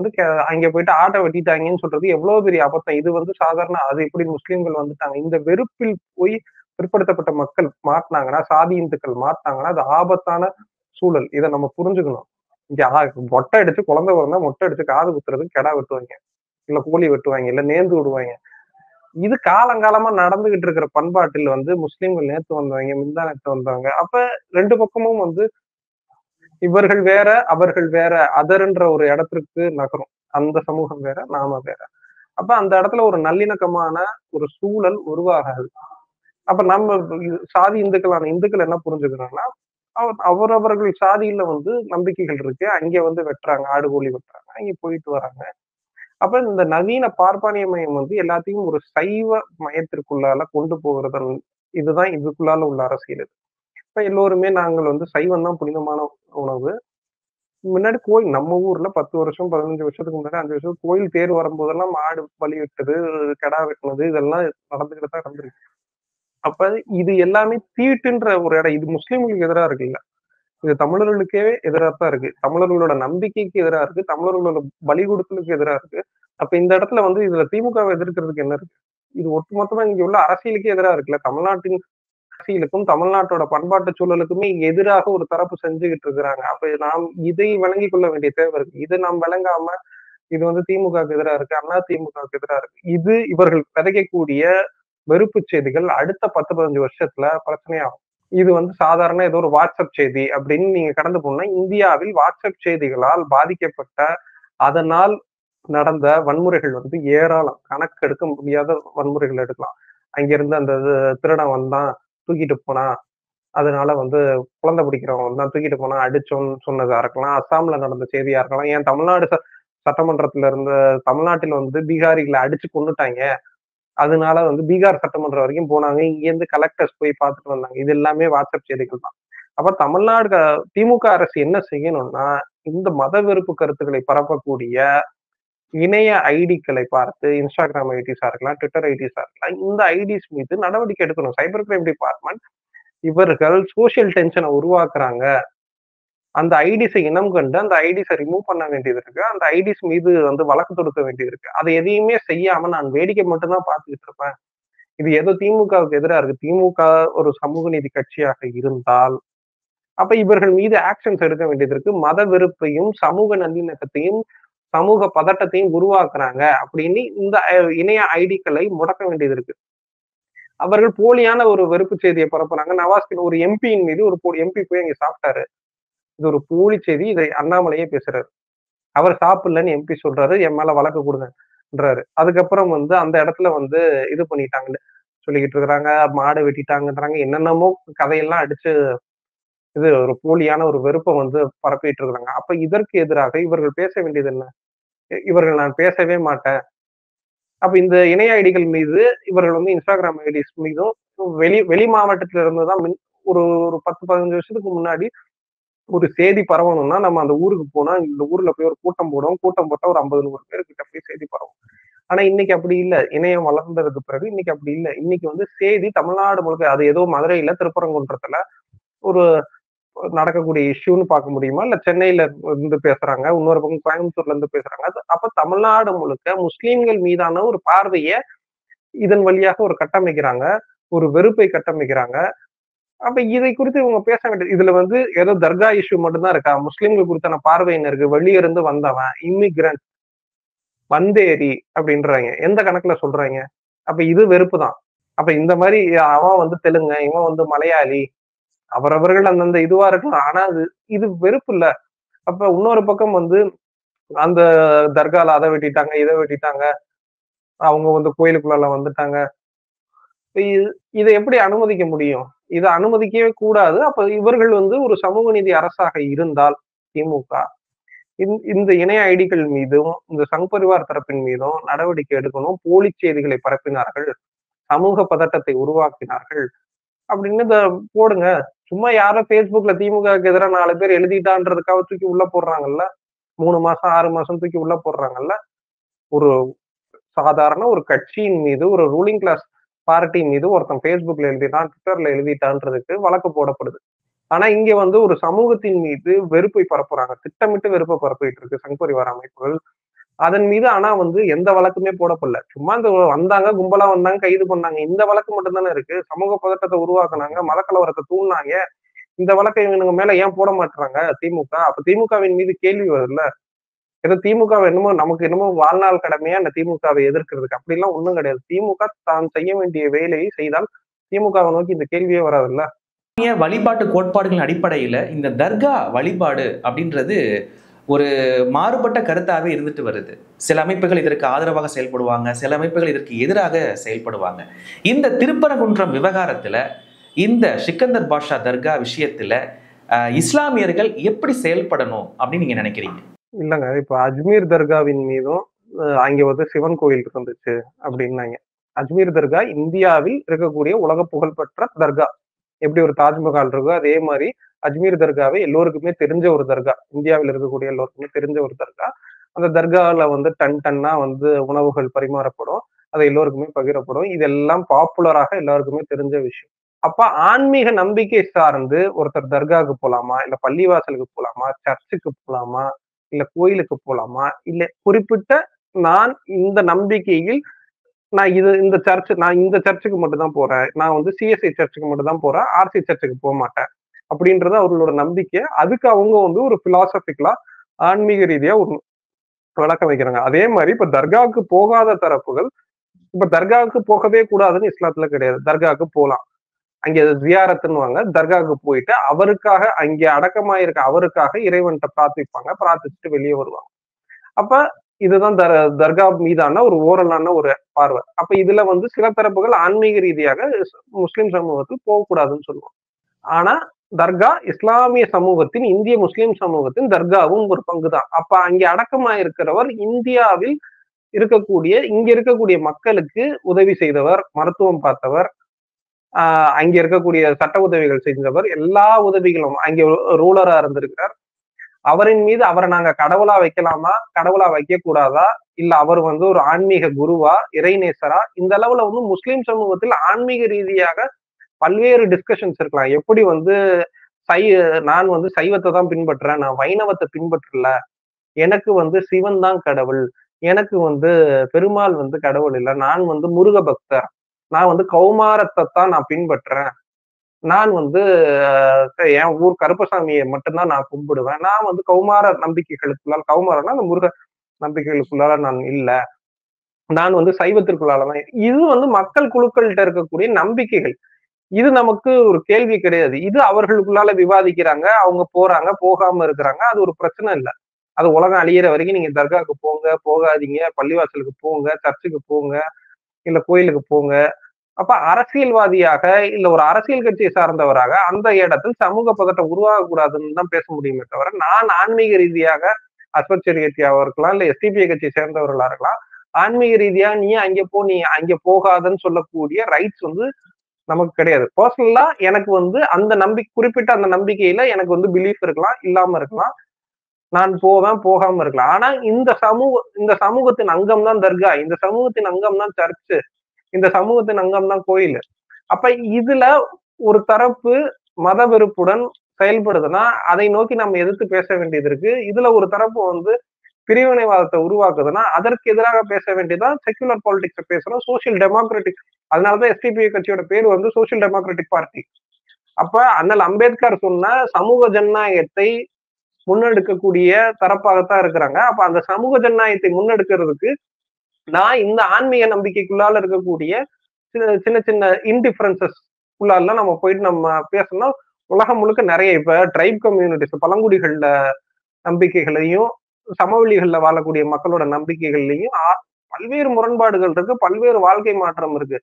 அங்க போயிட்டு ஆட்டை வெட்டிட்டாங்கன்னு சொல்றது எவ்வளவு பெரிய அபத்தம். இது சாதாரண, அது எப்படி முஸ்லிம்கள் வந்துட்டாங்க, இந்த வெறுப்பில் போய் பிற்படுத்தப்பட்ட மக்கள் மாட்டினாங்கன்னா, சாதி இந்துக்கள் மாட்டினாங்கன்னா அது ஆபத்தான சூழல். இதை நம்ம புரிஞ்சுக்கணும். இங்க மொட்டை அடிச்சு குழந்தை பிறந்தா மொட்டை அடிச்சு காது குத்துறதுக்கு கெடா வெட்டுவாங்க, இல்ல கோழி வெட்டுவாங்க, இல்ல நேர்ந்து விடுவாங்க. இது காலங்காலமா நடந்துகிட்டு இருக்கிற பண்பாட்டில் முஸ்லிம்கள் நேத்து வந்தவங்க, முந்தா நேத்து வந்தவங்க. அப்ப ரெண்டு பக்கமும் இவர்கள் வேற அவர்கள் வேற, அதர்ன்ற ஒரு இடத்திற்கு நகரும். அந்த சமூகம் வேற, நாம வேற. அப்ப அந்த இடத்துல ஒரு நல்லிணக்கமான ஒரு சூழல் உருவாகாது. அப்ப நம்ம சாதி இந்துக்கள் என்ன புரிஞ்சுக்கிறாங்கன்னா, அவரவர்கள் சாதியில நம்பிக்கைகள் இருக்கு, அங்க வெட்டுறாங்க, ஆடு கோழி வெட்டுறாங்க, அங்க போயிட்டு வராங்க. அப்ப இந்த நவீன பார்ப்பானிய மயம் எல்லாத்தையும் ஒரு சைவ மயத்திற்குள்ளால கொண்டு போகிறது. இதுதான் இதுக்குள்ளால உள்ள அரசியல். இப்ப எல்லோருமே நாங்கள் சைவம் தான் புனிதமான உணவு. முன்னாடி கோயில் நம்ம ஊர்ல 10 வருஷம் 15 வருஷத்துக்கு முன்னாடி 5 வருஷம் கோயில் தேர் வரும்போதெல்லாம் ஆடு பலி வெட்டுறது, கெடா வெட்டினது, இதெல்லாம் நடந்துகிட்டு தான் இருந்திருக்கு. அப்ப இது எல்லாமே தீட்டுன்ற ஒரு இடம். இது முஸ்லிம்களுக்கு எதிராக இருக்குல்ல, இது தமிழர்களுக்கே எதிராகத்தான் இருக்கு, தமிழர்களோட நம்பிக்கைக்கு எதிராக இருக்கு, தமிழர்களோட பலி கொடுத்தலுக்கு எதிராக இருக்கு. அப்ப இந்த இடத்துல இதுல திமுகவை எதிர்க்கிறதுக்கு என்ன இருக்கு? இது ஒட்டுமொத்தமா இங்க உள்ள அரசியலுக்கே எதிராக இருக்குல்ல. தமிழ்நாட்டின் அரசியலுக்கும் தமிழ்நாட்டோட பண்பாட்டு சூழலுக்குமே இங்க எதிராக ஒரு தரப்பு செஞ்சுக்கிட்டு இருக்கிறாங்க. அப்ப நாம் இதை விளங்கிக் கொள்ள வேண்டிய தேவை இருக்கு. இது நாம் விளங்காம இது திமுகவுக்கு எதிராக இருக்கு, அதிமுகவுக்கு எதிராக இருக்கு, இது இவர்கள் விதைக்கக்கூடிய வெறுப்பு செய்திகள் அடுத்த 10-15 வருஷத்துல பிரச்சனையாகும். இது சாதாரண ஏதோ ஒரு வாட்ஸ்அப் செய்தி அப்படின்னு நீங்க கடந்து போனா, இந்தியாவில் வாட்ஸ்அப் செய்திகளால் பாதிக்கப்பட்ட, அதனால் நடந்த வன்முறைகள் ஏராளம், கணக்கெடுக்க முடியாத வன்முறைகள் எடுக்கலாம். அங்கிருந்து அந்த திருடன் வந்தான், தூக்கிட்டு போனா, அதனால வந்து குழந்தை பிடிக்கிறவங்க தான் தூக்கிட்டு போனா அடிச்சோன்னு சொன்னதா இருக்கலாம், அஸ்ஸாம்ல நடந்த செய்தியா இருக்கலாம், ஏன் தமிழ்நாடு சட்டமன்றத்துல இருந்த தமிழ்நாட்டில் வந்து பீகாரிகளை அடிச்சு கொன்னுட்டாங்க, அதனால வந்து பீகார் சட்டமன்றம் வரைக்கும் போனாங்க, இங்க இருந்து கலெக்டர்ஸ் போய் பார்த்துட்டு வந்தாங்க. இது எல்லாமே வாட்ஸ்அப் செய்திகள் தான். அப்ப தமிழ்நாடு திமுக அரசு என்ன செய்யணும்னா, இந்த மத வெறுப்பு கருத்துக்களை பரப்பக்கூடிய இணைய ஐடிக்களை பார்த்து, இன்ஸ்டாகிராம் ஐடிஸா இருக்கலாம், ட்விட்டர் ஐடிஸா இருக்கலாம், இந்த ஐடிஸ் மீது நடவடிக்கை எடுக்கணும். சைபர் கிரைம் டிபார்ட்மெண்ட் இவர்கள் சோசியல் டென்ஷனை உருவாக்குறாங்க. அந்த ஐடிஸை இனம் கண்டு அந்த ஐடிஸை ரிமூவ் பண்ண வேண்டியது இருக்கு. அந்த ஐடிஸ் மீது வந்து வழக்கு தொடுக்க வேண்டியது இருக்கு. அதை எதையுமே செய்யாம நான் வேடிக்கை மட்டும் தான் பார்த்துக்கிட்டு இருப்பேன். இது ஏதோ திமுகவுக்கு எதிரா இருக்கு. திமுக ஒரு சமூக நீதி கட்சியாக இருந்தால், அப்ப இவர்கள் மீது ஆக்ஷன்ஸ் எடுக்க வேண்டியது இருக்கு. மத வெறுப்பையும், சமூக நல்லிணக்கத்தையும், சமூக பதட்டத்தையும் உருவாக்குறாங்க அப்படின்னு இந்த இணைய ஐடிக்களை முடக்க வேண்டியது இருக்கு. அவர்கள் போலியான ஒரு வெறுப்பு செய்தியை பரப்புறாங்க. நவாஸ்கின் ஒரு எம்பியின் மீது ஒரு எம்பி போய் அங்க சாப்பிட்டாரு. இது ஒரு போலி செய்தி. இதை அண்ணாமலையே பேசுறாரு. அவர் சாப்பிடலன்னு எம்பி சொல்றாரு. என் மேல வழக்கு கொடுங்கன்றாரு. அதுக்கப்புறம் வந்து அந்த இடத்துல வந்து இது பண்ணிட்டாங்கன்னு சொல்லிக்கிட்டு இருக்கிறாங்க. மாடு வெட்டிட்டாங்கன்றாங்க. என்னென்னமோ கதையெல்லாம் அடிச்சு இது ஒரு போலியான ஒரு வெறுப்பை வந்து பரப்பிட்டு இருக்கிறாங்க. அப்ப இதற்கு எதிராக இவர்கள் பேச வேண்டியது என்ன? இவர்கள் நான் பேசவே மாட்டேன். அப்ப இந்த இணைய ஐடிகள் மீது இவர்கள் வந்து இன்ஸ்டாகிராம் ஐடிஸ் மீதும் வெளி மாவட்டத்துல இருந்து தான் ஒரு ஒரு 10, 15 வருஷத்துக்கு முன்னாடி ஒரு செய்தி பரவணும்னா நம்ம அந்த ஊருக்கு போனா இந்த ஊர்ல போய் ஒரு கூட்டம் போடுவோம். கூட்டம் போட்டா ஒரு 50, 100 பேர் கிட்ட போய் செய்தி பரவும். ஆனா இன்னைக்கு அப்படி இல்ல. இணையம் வளர்ந்ததுக்கு பிறகு இன்னைக்கு அப்படி இல்ல. இன்னைக்கு வந்து செய்தி தமிழ்நாடு முழுக்க அது ஏதோ மதுரையில, திருப்பரங்குன்றத்துல ஒரு நடக்கக்கூடிய இஷ்யூன்னு பார்க்க முடியுமா? இல்ல சென்னையில இருந்து பேசுறாங்க. இன்னொரு பக்கம் கோயம்புத்தூர்ல இருந்து பேசுறாங்க. அப்ப தமிழ்நாடு முழுக்க முஸ்லிம்கள் மீதான ஒரு பார்வைய இதன் வழியாக ஒரு கட்டமைக்கிறாங்க. ஒரு வெறுப்பை கட்டமைக்கிறாங்க. அப்ப இதை குறித்து இவங்க பேச வேண்டியது. இதுல வந்து ஏதோ தர்கா இஷ்யூ மட்டும்தான் இருக்கா? முஸ்லிம்கள் குறித்தான பார்வை என்ன இருக்கு? வெளிய இருந்து வந்தவன், இம்மிகிரண்ட், வந்தேரி அப்படின்றாங்க. எந்த கணக்குல சொல்றாங்க? அப்ப இது வெறுப்பு தான். அப்ப இந்த மாதிரி அவன் வந்து தெலுங்கு, இவன் வந்து மலையாளி, அவரவர்கள் அந்தந்த இதுவா இருக்கலாம். ஆனா இது வெறுப்பு இல்ல. அப்ப இன்னொரு பக்கம் வந்து அந்த தர்கால அதை வெட்டிட்டாங்க, இதை வெட்டிட்டாங்க, அவங்க வந்து கோயிலுக்குள்ள வந்துட்டாங்க. இதை எப்படி அனுமதிக்க முடியும்? இதை அனுமதிக்கவே கூடாது. அப்ப இவர்கள் வந்து ஒரு சமூக நீதி அரசாக இருந்தால் திமுக இந்த இணைய ஐடிகள் மீதும் இந்த சங் பரிவார் தரப்பின் மீதும் நடவடிக்கை எடுக்கணும். போலி செய்திகளை பரப்பினார்கள், சமூக பதட்டத்தை உருவாக்கினார்கள் அப்படின்னு இத போடுங்க. சும்மா யாரோ Facebookல திமுகவுக்கு எதிராக 4 பேர் எழுதிட்டான்றதுக்காக தூக்கி உள்ள போடுறாங்கல்ல. 3 மாசம் 6 மாசம் தூக்கி உள்ள போடுறாங்கல்ல. ஒரு சாதாரண ஒரு கட்சியின் மீது, ஒரு ரூலிங் கிளாஸ் பார்ட்டி மீது ஒருத்தன் Facebookல எழுதிட்டான், ட்விட்டர்ல எழுதிட்டான்றதுக்கு வழக்கு போடப்படுது. ஆனா இங்க வந்து ஒரு சமூகத்தின் மீது வெறுப்பை பரப்புறாங்க. திட்டமிட்டு வெறுப்பை பரப்பிட்டு இருக்கு சங் பரிவார அமைப்புகள். அதன் மீது ஆனா வந்து எந்த வழக்குமே போடப்படல. சும்மா இந்த வந்தாங்க, கும்பலா வந்தாங்க, கைது பண்ணாங்க. இந்த வழக்கு மட்டும் தானே இருக்கு. சமூக பதட்டத்தை உருவாக்குனாங்க, மதக்கலவரத்தை தூண்டினாங்க. இந்த வழக்கை இவனுங்க மேல ஏன் போட மாட்டாங்க திமுக? அப்ப திமுகவின் மீது கேள்வி வருதுல்ல. ஏதோ திமுக என்னமோ நமக்கு என்னமோ வாழ்நாள் கடமையா அந்த திமுகவை எதிர்க்கிறதுக்கு அப்படிலாம் ஒண்ணும் கிடையாது. திமுக தான் செய்ய வேண்டிய வேலையை செய்தால் திமுகவை நோக்கி இந்த கேள்வியே வராதுல்ல. வழிபாட்டு கோட்பாடுகளின் அடிப்படையில இந்த தர்கா வழிபாடு அப்படின்றது ஒரு மாறுபட்ட கருத்தாவே இருந்துட்டு வருது. சில அமைப்புகள் இதற்கு ஆதரவாக செயல்படுவாங்க, சில அமைப்புகள் இதற்கு எதிராக செயல்படுவாங்க. இந்த திருப்பரங்குன்றம் விவகாரத்துல இந்த சிக்கந்தர் பாஷா தர்கா விஷயத்துல இஸ்லாமியர்கள் எப்படி செயல்படணும் அப்படின்னு நீங்க நினைக்கிறீங்க? இல்லங்க, இப்ப அஜ்மீர் தர்காவின் மீதும் அங்க வந்து சிவன் கோயில் இருந்துச்சு அப்படின்னாங்க. அஜ்மீர் தர்கா இந்தியாவில் இருக்கக்கூடிய உலக புகழ்பெற்ற தர்கா. எப்படி ஒரு தாஜ்மஹால் இருக்கோ அதே மாதிரி அஜ்மீர் தர்காவை எல்லோருக்குமே தெரிஞ்ச ஒரு தர்கா. இந்தியாவில் இருக்கக்கூடிய எல்லோருக்குமே தெரிஞ்ச ஒரு தர்கா. அந்த தர்கால வந்து டன்னா வந்து உணவுகள் பரிமாறப்படும். அது எல்லோருக்குமே பகிரப்படும். இதெல்லாம் பாப்புலராக எல்லாருக்குமே தெரிஞ்ச விஷயம். அப்ப ஆன்மீக நம்பிக்கை சார்ந்து ஒருத்தர் தர்காவுக்கு போலாமா, இல்ல பள்ளிவாசலுக்கு போலாமா, சர்ச்சுக்கு போலாமா, இல்ல கோயிலுக்கு போலாமா, இல்ல குறிப்பிட்ட நான் இந்த நம்பிக்கையில் நான் இந்த சர்ச்சுக்கு மட்டும் தான் போறேன், நான் வந்து சிஎஸ்ஐ சர்ச்சுக்கு மட்டும் தான் போறேன், ஆர்சி சர்ச்சுக்கு போக மாட்டேன் அப்படின்றது அவர்களோட நம்பிக்கை. அதுக்கு அவங்க வந்து ஒரு பிலாசபிக்கலா ஆன்மீக ரீதியா ஒரு விளக்கம் வைக்கிறாங்க. அதே மாதிரி இப்ப தர்காவுக்கு போகாத தரப்புகள் இப்ப தர்காவுக்கு போகவே கூடாதுன்னு இஸ்லாத்துல கிடையாது. தர்காவுக்கு போலாம். அங்க ஜியாரத்துன்னுவாங்க. தர்காவுக்கு போயிட்டு அவருக்காக அங்கே அடக்கமாயிருக்க அவருக்காக இறைவன்கிட்ட பிரார்த்திப்பாங்க. பிரார்த்திச்சுட்டு வெளியே வருவாங்க. அப்ப இதுதான் தர்கா மீதான ஒரு ஓரலான ஒரு பார்வை. அப்ப இதுல வந்து சில தரப்புகள் ஆன்மீக ரீதியாக முஸ்லிம் சமூகத்தில் போகக்கூடாதுன்னு சொல்லுவாங்க. ஆனா தர்கா இஸ்லாமிய சமூகத்தின், இந்திய முஸ்லிம் சமூகத்தின் தர்காவும் ஒரு பங்குதான். அப்ப அங்கே அடக்கமாயிருக்கிறவர் இந்தியாவில் இங்க இருக்கக்கூடிய மக்களுக்கு உதவி செய்தவர், மருத்துவம் பார்த்தவர், அங்க இருக்கக்கூடிய சட்ட உதவிகள் செஞ்சவர், எல்லா உதவிகளும் அங்கே ரூலரா இருந்திருக்கிறார். அவரின் மீது அவரை நாங்க கடவுளா வைக்கலாமா, கடவுளா வைக்க கூடாதா, இல்ல அவர் வந்து ஒரு ஆன்மீக குருவா, இறைநேசரா, இந்த அளவுல வந்து முஸ்லிம் சமூகத்தில் ஆன்மீக ரீதியாக பல்வேறு டிஸ்கஷன்ஸ் இருக்கலாம். எப்படி வந்து சை நான் வந்து சைவத்தை தான் பின்பற்றுறேன், நான் வைணவத்தை பின்பற்றல, எனக்கு வந்து சிவன் தான் கடவுள், எனக்கு வந்து பெருமாள் வந்து கடவுள் இல்ல, நான் வந்து முருக பக்தர், நான் வந்து கௌமாரத்தை தான் நான் பின்பற்றேன், நான் வந்து என் ஊர் கருப்பசாமியை மட்டும்தான் நான் கும்பிடுவேன், நான் வந்து கௌமார நம்பிக்கைகளுக்குள்ளால், கௌமாரம்னா அந்த முருக நம்பிக்கைகளுக்குள்ளால நான் இல்ல, நான் வந்து சைவத்திற்குள்ளாலதான். இது வந்து மக்கள் குழுக்கள்கிட்ட இருக்கக்கூடிய நம்பிக்கைகள். இது நமக்கு ஒரு கேள்வி கிடையாது. இது அவர்களுக்குள்ளால விவாதிக்கிறாங்க, அவங்க போறாங்க, போகாம இருக்கிறாங்க. அது ஒரு பிரச்சனை இல்ல. அது உலகம் அழியிற வரைக்கும் நீங்க தர்காவுக்கு போங்க, போகாதீங்க, பள்ளிவாசலுக்கு போங்க, சர்ச்சுக்கு போங்க, இல்ல கோயிலுக்கு போங்க. அப்ப அரசியல்வாதியாக, இல்ல ஒரு அரசியல் கட்சியை சார்ந்தவராக அந்த இடத்தில் சமூக பதட்டம் உருவாகக்கூடாதுன்னு தான் பேச முடியுமே தவிர, நான் ஆன்மீக ரீதியாக அஸ்வத் செரியாத்தியாவா இருக்கலாம், இல்ல எஸ்டிபிஐ கட்சியை சேர்ந்தவர்களா இருக்கலாம், ஆன்மீக ரீதியா நீ அங்க போ, நீ அங்க போகாதன்னு சொல்லக்கூடிய ரைட்ஸ் வந்து நமக்கு கிடையாது. பர்சனலா எனக்கு வந்து அந்த குறிப்பிட்ட அந்த நம்பிக்கையில எனக்கு வந்து பிலீஃப் இருக்கலாம், இல்லாம இருக்கலாம். நான் போவேன், போகாம இருக்கலாம். ஆனா இந்த சமூகத்தின் அங்கம் தான் தர்கா, இந்த சமூகத்தின் அங்கம் தான் சர்ச்சு, இந்த சமூகத்தின் அங்கம் தான் கோயில். அப்ப இதுல ஒரு தரப்பு மத வெறுப்புடன் செயல்படுதுன்னா, அதை நோக்கி நம்ம எதிர்த்து பேச வேண்டியது இருக்கு. இதுல ஒரு தரப்பு வந்து பிரிவினைவாதத்தை உருவாக்குதுன்னா, அதற்கு எதிராக பேச வேண்டியதான் செக்குலர் பாலிடிக்ஸ் பேசுறோம், சோசியல் டெமோக்ராட்டிக். அதனாலதான் எஸ்டிபிஐ கட்சியோட பேர் வந்து சோசியல் டெமோக்ராட்டிக் பார்ட்டி. அப்ப அண்ணல் அம்பேத்கர் சொன்ன சமூக ஜனநாயகத்தை முன்னெடுக்கக்கூடிய தரப்பாகத்தான் இருக்கிறாங்க. அப்ப அந்த சமூக ஜனநாயகத்தை முன்னெடுக்கிறதுக்கு நான் இந்த ஆன்மீக நம்பிக்கைக்குள்ளால இருக்கக்கூடிய சின்ன சின்ன இன்டிஃபரன்சஸ் உள்ளால நம்ம போயிட்டு நம்ம பேசணும். உலகம் முழுக்க நிறைய இப்ப ட்ரைப் கம்யூனிட்டிஸ், பழங்குடிகள்ல நம்பிக்கைகளையும், சமவெளிகள்ல வாழக்கூடிய மக்களோட நம்பிக்கைகள்லையும் பல்வேறு முரண்பாடுகள் இருக்கு, பல்வேறு வாழ்க்கை மாற்றம் இருக்கு.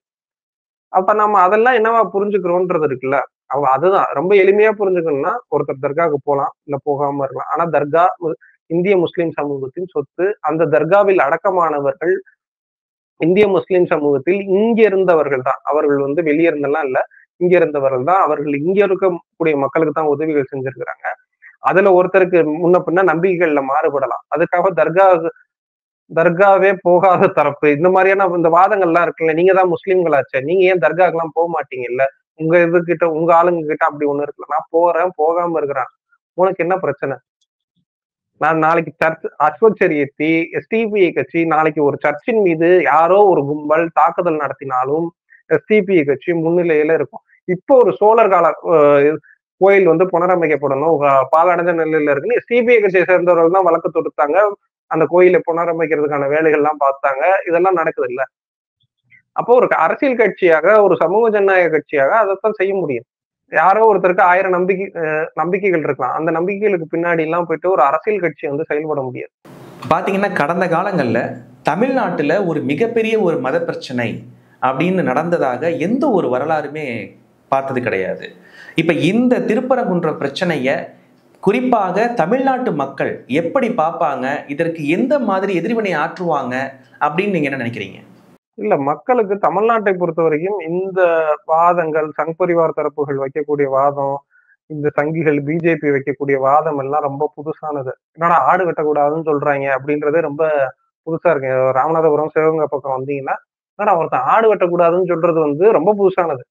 அப்ப நம்ம அதெல்லாம் என்னவா புரிஞ்சுக்கிறோன்றது இருக்குல்ல. அதுதான் ரொம்ப எளிமையா புரிஞ்சுக்கணும்னா, ஒருத்தர் தர்காவுக்கு போலாம், இல்ல போகாம இருக்கலாம். ஆனா தர்கா இந்திய முஸ்லிம் சமூகத்தின் சொத்து. அந்த தர்காவில் அடக்கமானவர்கள் இந்திய முஸ்லிம் சமூகத்தில் இங்க இருந்தவர்கள் தான். அவர்கள் வந்து வெளியே இருந்தெல்லாம் இல்ல, இங்க இருந்தவர்கள் தான். அவர்கள் இங்க இருக்கக்கூடிய மக்களுக்கு தான் உதவிகள் செஞ்சிருக்கிறாங்க. அதுல ஒருத்தருக்கு முன்ன பின்ன நம்பிக்கைகள்ல மாறுபடலாம். அதுக்காக தர்காவே போகாத தரப்பு இந்த மாதிரியான இந்த வாதங்கள்லாம் இருக்குல்ல. நீங்க தான் முஸ்லிம்களாச்சே, நீங்க ஏன் தர்காக்கெல்லாம் போக மாட்டீங்கல்ல, உங்க இதுகிட்ட உங்க ஆளுங்க கிட்ட அப்படி ஒண்ணு இருக்குல்ல, நான் போறேன், போகாம இருக்கிறேன், உனக்கு என்ன பிரச்சனை? நான் நாளைக்கு சர்ச் அஸ்வத் செரியத்தி, எஸ்டிபிஐ கட்சி நாளைக்கு ஒரு சர்ச்சின் மீது யாரோ ஒரு கும்பல் தாக்குதல் நடத்தினாலும் எஸ்டிபிஐ கட்சி முன்னிலையில இருக்கும். இப்போ ஒரு சோழர் கால கோயில் வந்து புனரமைக்கப்படணும், பாழடைஞ்ச நிலையில இருக்குன்னு எஸ்டிபிஐ கட்சியை சேர்ந்தவர்கள் தான் வழக்கு தொடுத்தாங்க. அந்த கோயிலை புனரமைக்கிறதுக்கான வேலைகள் எல்லாம் பார்த்தாங்க. இதெல்லாம் நடக்குது இல்ல. அப்போ ஒரு அரசியல் கட்சியாக, ஒரு சமூக ஜனநாயக கட்சியாக அதைத்தான் செய்ய முடியும். யாரோ ஒருத்தருக்கு 1000 நம்பிக்கைகள் இருக்கலாம். அந்த நம்பிக்கைகளுக்கு பின்னாடி எல்லாம் போயிட்டு ஒரு அரசியல் கட்சி வந்து செயல்பட முடியாது. பாத்தீங்கன்னா கடந்த காலங்கள்ல தமிழ்நாட்டுல ஒரு மிகப்பெரிய ஒரு மத பிரச்சனை அப்படின்னு நடந்ததாக எந்த ஒரு வரலாறுமே பார்த்தது கிடையாது. இப்ப இந்த திருப்பரங்குன்ற பிரச்சனைய குறிப்பாக தமிழ்நாட்டு மக்கள் எப்படி பார்ப்பாங்க, இதற்கு எந்த மாதிரி எதிர்வினை ஆற்றுவாங்க அப்படின்னு நீங்க என்ன நினைக்கிறீங்க? இல்ல, மக்களுக்கு தமிழ்நாட்டை பொறுத்த வரைக்கும் இந்த வாதங்கள், சங் பரிவார் தரப்புகள் வைக்கக்கூடிய வாதம், இந்த சங்கிகள் பிஜேபி வைக்கக்கூடிய வாதம் எல்லாம் ரொம்ப புதுசானது. என்னடா ஆடு வெட்டக்கூடாதுன்னு சொல்றாங்க அப்படின்றதே ரொம்ப புதுசா இருக்கு. ராமநாதபுரம், சிவகங்கை பக்கம் வந்தீங்கன்னா, என்னடா ஒருத்தன் ஆடு வெட்டக்கூடாதுன்னு சொல்றது வந்து ரொம்ப புதுசானது.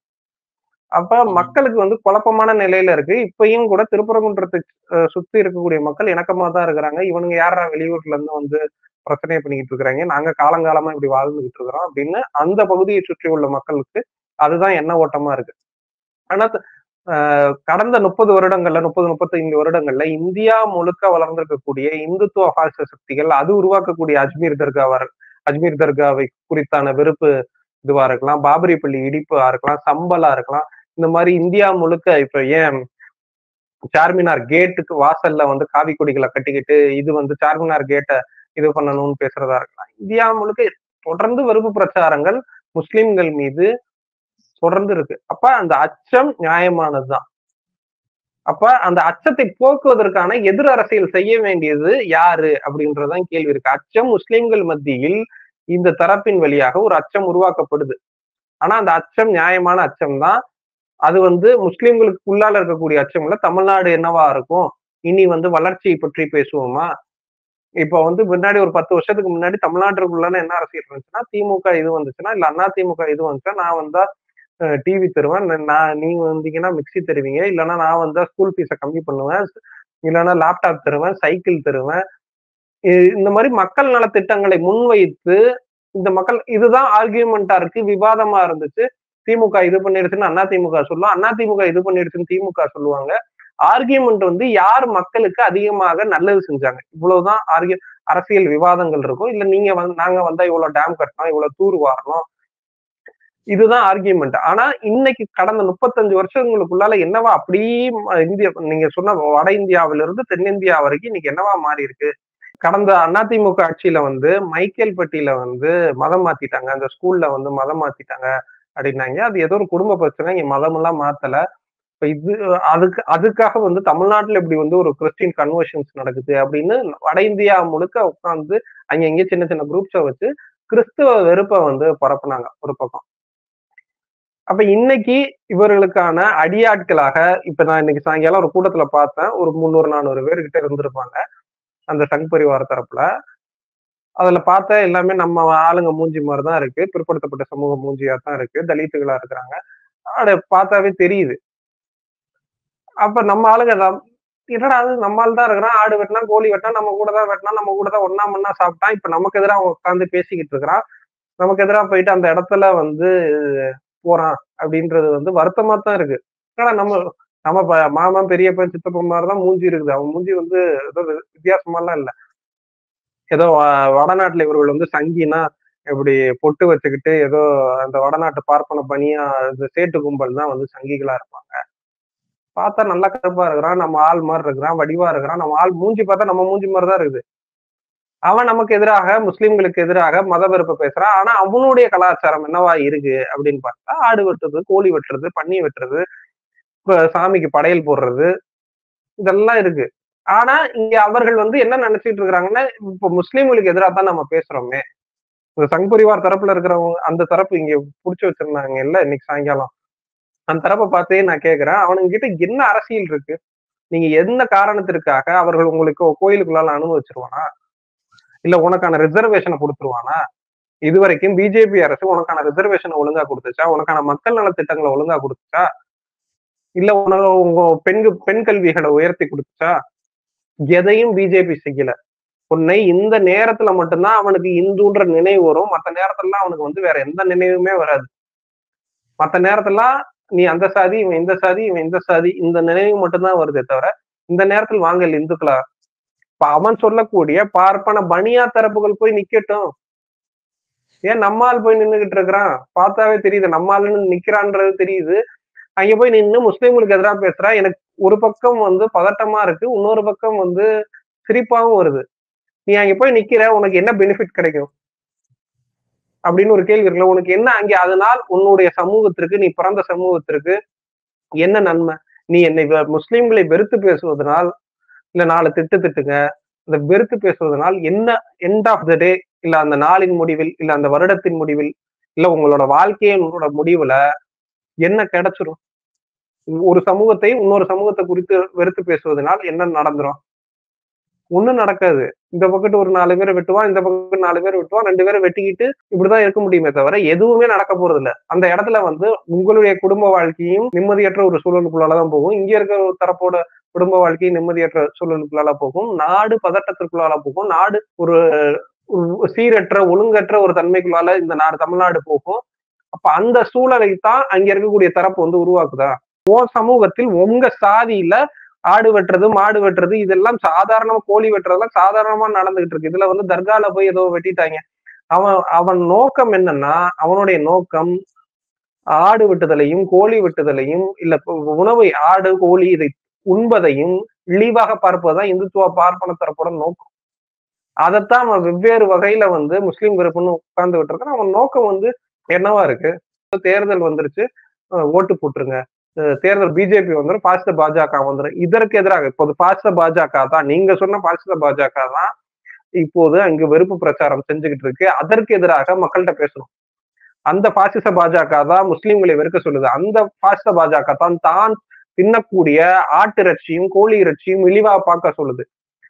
அப்ப மக்களுக்கு வந்து குழப்பமான நிலையில இருக்கு. இப்பயும் கூட திருப்பரங்குன்றத்தை சுத்தி இருக்கக்கூடிய மக்கள் இணக்கமா தான் இருக்கிறாங்க. இவனுங்க யாரா வெளியூர்ல இருந்து வந்து பிரச்சனையை பண்ணிக்கிட்டு இருக்கிறாங்க, நாங்க காலங்காலமா இப்படி வாழ்ந்துகிட்டு இருக்கிறோம் அப்படின்னு அந்த பகுதியை சுற்றி உள்ள மக்களுக்கு அதுதான் எண்ண ஓட்டமா இருக்கு. ஆனா கடந்த 30 வருடங்கள்ல 35 வருடங்கள்ல இந்தியா முழுக்க வளர்ந்திருக்கக்கூடிய இந்துத்துவ பாச சக்திகள் அது உருவாக்கக்கூடிய அஜ்மீர் தர்காவை குறித்தான வெறுப்பு இதுவா இருக்கலாம், பாபரி பள்ளி இடிப்பா இருக்கலாம், சம்பலா இருக்கலாம். இந்த மாதிரி இந்தியா முழுக்க இப்ப ஏன் சார்மினார் கேட்டுக்கு வாசல்ல வந்து காவி கொடிகளை கட்டிக்கிட்டு இது வந்து சார்மினார் கேட்டை இது பண்ணணும்னு பேசுறதா இருக்கலாம். இந்தியா முழுக்க தொடர்ந்து வெறுப்பு பிரச்சாரங்கள் முஸ்லிம்கள் மீது தொடர்ந்து இருக்கு. அப்ப அந்த அச்சம் நியாயமானதுதான். அப்ப அந்த அச்சத்தை போக்குவதற்கான எதிர் அரசியல் செய்ய வேண்டியது யாரு அப்படின்றதுதான் கேள்வி இருக்கு. அச்சம் முஸ்லிம்கள் மத்தியில் இந்த தரப்பின் வழியாக ஒரு அச்சம் உருவாக்கப்படுது. ஆனா அந்த அச்சம் நியாயமான அச்சம் தான். அது முஸ்லிம்களுக்கு உள்ளால இருக்கக்கூடிய அச்சம் இல்ல. தமிழ்நாடு என்னவா இருக்கும், இனி வளர்ச்சியை பற்றி பேசுவோமா? இப்ப முன்னாடி ஒரு 10 வருஷத்துக்கு முன்னாடி தமிழ்நாட்டுக்குள்ளான என்ன அரசியல் இருந்துச்சுன்னா, திமுக இது வந்துச்சுன்னா, இல்ல அண்ணா திமுக இது வந்துச்சா, நான் வந்தா டிவி தருவேன், நீங்க வந்தீங்கன்னா மிக்சி தருவீங்க, இல்லைன்னா நான் வந்தா ஸ்கூல் ஃபீஸை கம்மி பண்ணுவேன், இல்லைன்னா லேப்டாப் தருவேன், சைக்கிள் தருவேன். இந்த மாதிரி மக்கள் நலத்திட்டங்களை முன்வைத்து இந்த மக்கள் இதுதான் ஆர்கியூமெண்டா இருக்கு, விவாதமா இருந்துச்சு. திமுக இது பண்ணிடுச்சுன்னு அண்ணா திமுக சொல்லுவோம், அண்ணா திமுக இது பண்ணிடுச்சுன்னு திமுக சொல்லுவாங்க. ஆர்கியூமெண்ட் யார் மக்களுக்கு அதிகமாக நல்லது செஞ்சாங்க, இவ்வளவுதான் அரசியல் விவாதங்கள் இருக்கும். இல்ல நீங்க நாங்க வந்தா இவ்வளவு டேம் கட்டணும், இவ்வளவு தூர் வாரணும், இதுதான் ஆர்கியூமெண்ட். ஆனா இன்னைக்கு கடந்த 35 வருஷங்களுக்குள்ளால என்னவா அப்படியே இந்தியா, நீங்க சொன்ன வட இந்தியாவில இருந்து தென்னிந்தியா வரைக்கும் இன்னைக்கு என்னவா மாறி இருக்கு. கடந்த அதிமுக ஆட்சியில மைக்கேல்பட்டியில மதம் மாத்திட்டாங்க, அந்த ஸ்கூல்ல மதம் மாத்திட்டாங்க அப்படின்னாங்க. அது ஏதோ ஒரு குடும்ப பிரச்சனை, இங்க மதம் எல்லாம் மாத்தல. இப்ப இது அதுக்காக தமிழ்நாட்டுல இப்படி ஒரு கிறிஸ்டின் கன்வர்ஷன்ஸ் நடக்குது அப்படின்னு வட இந்தியா முழுக்க உட்கார்ந்து அங்க சின்ன சின்ன குரூப்ஸை வச்சு கிறிஸ்துவ வெறுப்பை பரப்புனாங்க ஒரு பக்கம். அப்ப இன்னைக்கு இவர்களுக்கான அடியாட்களாக, இப்ப நான் இன்னைக்கு சாயங்காலம் ஒரு கூட்டத்துல பார்த்தேன், ஒரு 300-400 பேர்கிட்ட இருந்திருப்பாங்க அந்த சங் பரிவார தரப்புல. அதுல பார்த்தா எல்லாமே நம்ம ஆளுங்க மூஞ்சி மாதிரிதான் இருக்கு, பிற்படுத்தப்பட்ட சமூக மூஞ்சியா தான் இருக்கு, தலித்துகளா இருக்கிறாங்க. அத பார்த்தாவே தெரியுது. அப்ப நம்ம ஆளுங்க என்னடா அது, நம்ம ஆள் தான் இருக்கிறான், ஆடு வெட்டினா கோழி வெட்டினா நம்ம கூட தான் வெட்டினா, நம்ம கூட தான் ஒன்னா மண்ணா சாப்பிட்டான், இப்ப நமக்கு எதிராக உட்காந்து பேசிக்கிட்டு இருக்கிறான், நமக்கு எதிராக போயிட்டு அந்த இடத்துல போறான் அப்படின்றது வருத்தமா தான் இருக்கு. ஆனா நம்ம நம்ம மாமன் பெரியப்பன் சித்தப்பன் மாதிரிதான் மூஞ்சி இருக்குது. அவன் மூஞ்சி ஏதோ வித்தியாசமாலாம் இல்ல. ஏதோ வடநாட்டுல இவர்கள் சங்கினா இப்படி பொட்டு வச்சுக்கிட்டு ஏதோ அந்த வடநாட்டு பார்ப்பன பணியா இந்த சேட்டு கும்பல் தான் சங்கிகளா இருப்பாங்க. பார்த்தா நல்லா கருப்பா இருக்கிறான், நம்ம ஆள் மாதிரி இருக்கிறான், வடிவா இருக்கிறான், நம்ம ஆள் மூஞ்சி பார்த்தா நம்ம மூஞ்சி மாதிரிதான் இருக்குது. அவன் நமக்கு எதிராக, முஸ்லிம்களுக்கு எதிராக மத வெறுப்பை பேசுறான். ஆனா அவனுடைய கலாச்சாரம் என்னவா இருக்கு அப்படின்னு பார்த்தா, ஆடு வெட்டுறது, கோழி வெட்டுறது, பன்னி வெட்டுறது, சாமிக்கு படையல் போடுறது, இதெல்லாம் இருக்கு. ஆனா இங்க அவர்கள் என்ன நினைச்சிட்டு இருக்கிறாங்கன்னா, இப்ப முஸ்லிம்களுக்கு எதிராக தான் நம்ம பேசுறோமே. இந்த சங் பரிவார் தரப்புல இருக்கிறவங்க அந்த தரப்பு இங்க புடிச்சு வச்சிருந்தாங்க இல்ல இன்னைக்கு சாயங்காலம், அந்த தரப்பை பார்த்தே நான் கேட்கிறேன், அவனுங்க கிட்ட என்ன அரசியல் இருக்கு? நீங்க எந்த காரணத்திற்காக அவர்கள் உங்களுக்கு கோயிலுக்குள்ளால அனுமதிச்சிருவானா, இல்ல உனக்கான ரிசர்வேஷனை கொடுத்துருவானா? இதுவரைக்கும் பிஜேபி அரசு உனக்கான ரிசர்வேஷனை ஒழுங்கா கொடுத்துச்சா? உனக்கான மக்கள் நலத்திட்டங்களை ஒழுங்கா கொடுத்துச்சா? இல்ல உங்க பெண் கல்விகளை உயர்த்தி கொடுத்துச்சா? எதையும் பிஜேபி செய்யல. உன்னை இந்த நேரத்துல மட்டும்தான் அவனுக்கு இந்துன்ற நினைவு வரும், மத்த நேரத்துல அவனுக்கு வேற எந்த நினைவுமே வராது. மத்த நேரத்துலாம் நீ அந்த சாதி, இவன் இந்த சாதி, இவன் இந்த சாதி, இந்த நினைவு மட்டும்தான் வருதே தவிர இந்த நேரத்தில் வாங்கல் இந்துக்களா. இப்ப அவன் சொல்லக்கூடிய பார்ப்பன பனியா தரப்புகள் போய் நிக்கட்டும். ஏன் நம்மால் போய் நின்னுகிட்டு இருக்கிறான்? பார்த்தாவே தெரியுது நம்மாலுன்னு நிக்கிறான்றது தெரியுது. அங்க போய் நின்று முஸ்லிம்களுக்கு எதிராக பேசுறா. எனக்கு ஒரு பக்கம் பதட்டமா இருக்கு, இன்னொரு பக்கம் சிரிப்பாவும் வருது. நீ அங்க போய் நிக்கிற, உனக்கு என்ன பெனிஃபிட் கிடைக்கும் அப்படின்னு ஒரு கேள்வி இருக்குல்ல. உனக்கு என்ன அங்கே அதனால் உன்னுடைய சமூகத்திற்கு, நீ பிறந்த சமூகத்திற்கு என்ன நன்மை? நீ என்னை முஸ்லிம்களை வெறுத்து பேசுவதனால், இல்ல 4 திட்டுங்க, இந்த வெறுத்து பேசுவதனால் என்ன எண்ட் ஆஃப் த டே, இல்ல அந்த நாளின் முடிவில், இல்ல அந்த வருடத்தின் முடிவில், இல்ல உங்களோட வாழ்க்கையின் முடிவுல என்ன கிடைச்சிரும்? ஒரு சமூகத்தை இன்னொரு சமூகத்தை குறித்து வெறுத்து பேசுவதனால் என்ன நடந்துரும்? ஒண்ணும் நடக்காது. இந்த பக்கத்து ஒரு 4 பேரை வெட்டுவான், இந்த பக்கம் 4 பேர் வெட்டுவான், 2 பேரை வெட்டிக்கிட்டு இப்படிதான் இருக்க முடியுமே தவிர எதுவுமே நடக்க போறது இல்ல. அந்த இடத்துல உங்களுடைய குடும்ப வாழ்க்கையும் நிம்மதியற்ற ஒரு சூழலுக்குள்ளாலதான் போகும். இங்க இருக்கிற ஒரு தரப்போட குடும்ப வாழ்க்கையும் நிம்மதியற்ற சூழலுக்குள்ளால போகும். நாடு பதட்டத்திற்குள்ளால போகும். நாடு ஒரு சீரற்ற ஒழுங்கற்ற ஒரு தன்மைக்குள்ளால இந்த நாடு தமிழ்நாடு போகும். அப்ப அந்த சூழலை தான் அங்க இருக்கக்கூடிய தரப்பு உருவாக்குதா? சமூகத்தில் உங்க சாதியில ஆடு வெட்டுறது, மாடு வெட்டுறது, இதெல்லாம் சாதாரணமா, கோழி வெட்டுறதெல்லாம் சாதாரணமா நடந்துகிட்டு இருக்கு. இதுல தர்கால போய் ஏதோ வெட்டிட்டாங்க. அவன் நோக்கம் என்னன்னா, அவனுடைய நோக்கம் ஆடு வெட்டுதலையும் கோழி வெட்டுதலையும், இல்ல உணவை ஆடு கோழி இதை உண்பதையும் இழிவாக பார்ப்பதுதான் இந்துத்துவ பார்ப்பன தரப்போட நோக்கம். அதைத்தான் அவன் வெவ்வேறு வகையில முஸ்லிம் வெறுப்புன்னு உட்கார்ந்து விட்டுருக்கான். அவன் நோக்கம் என்னவா இருக்கு? தேர்தல் வந்துருச்சு, ஓட்டு போட்டுருங்க, தேர்தல் பிஜேபி வந்துடும், பாசிச பாஜக வந்துடும். இதற்கு எதிராக இப்போது பாசிச பாஜக தான், நீங்க சொன்ன பாசிச பாஜக தான் இப்போது அங்கு வெறுப்பு பிரச்சாரம் செஞ்சுக்கிட்டு இருக்கு. அதற்கு எதிராக மக்கள்கிட்ட பேசணும். அந்த பாசிச பாஜக தான் முஸ்லிம்களை வெறுக்க சொல்லுது. அந்த பாசிச பாஜக தான் தான் தின்னக்கூடிய ஆட்டிறைச்சியும் கோழி இறைச்சியும் இழிவா பார்க்க சொல்லுது.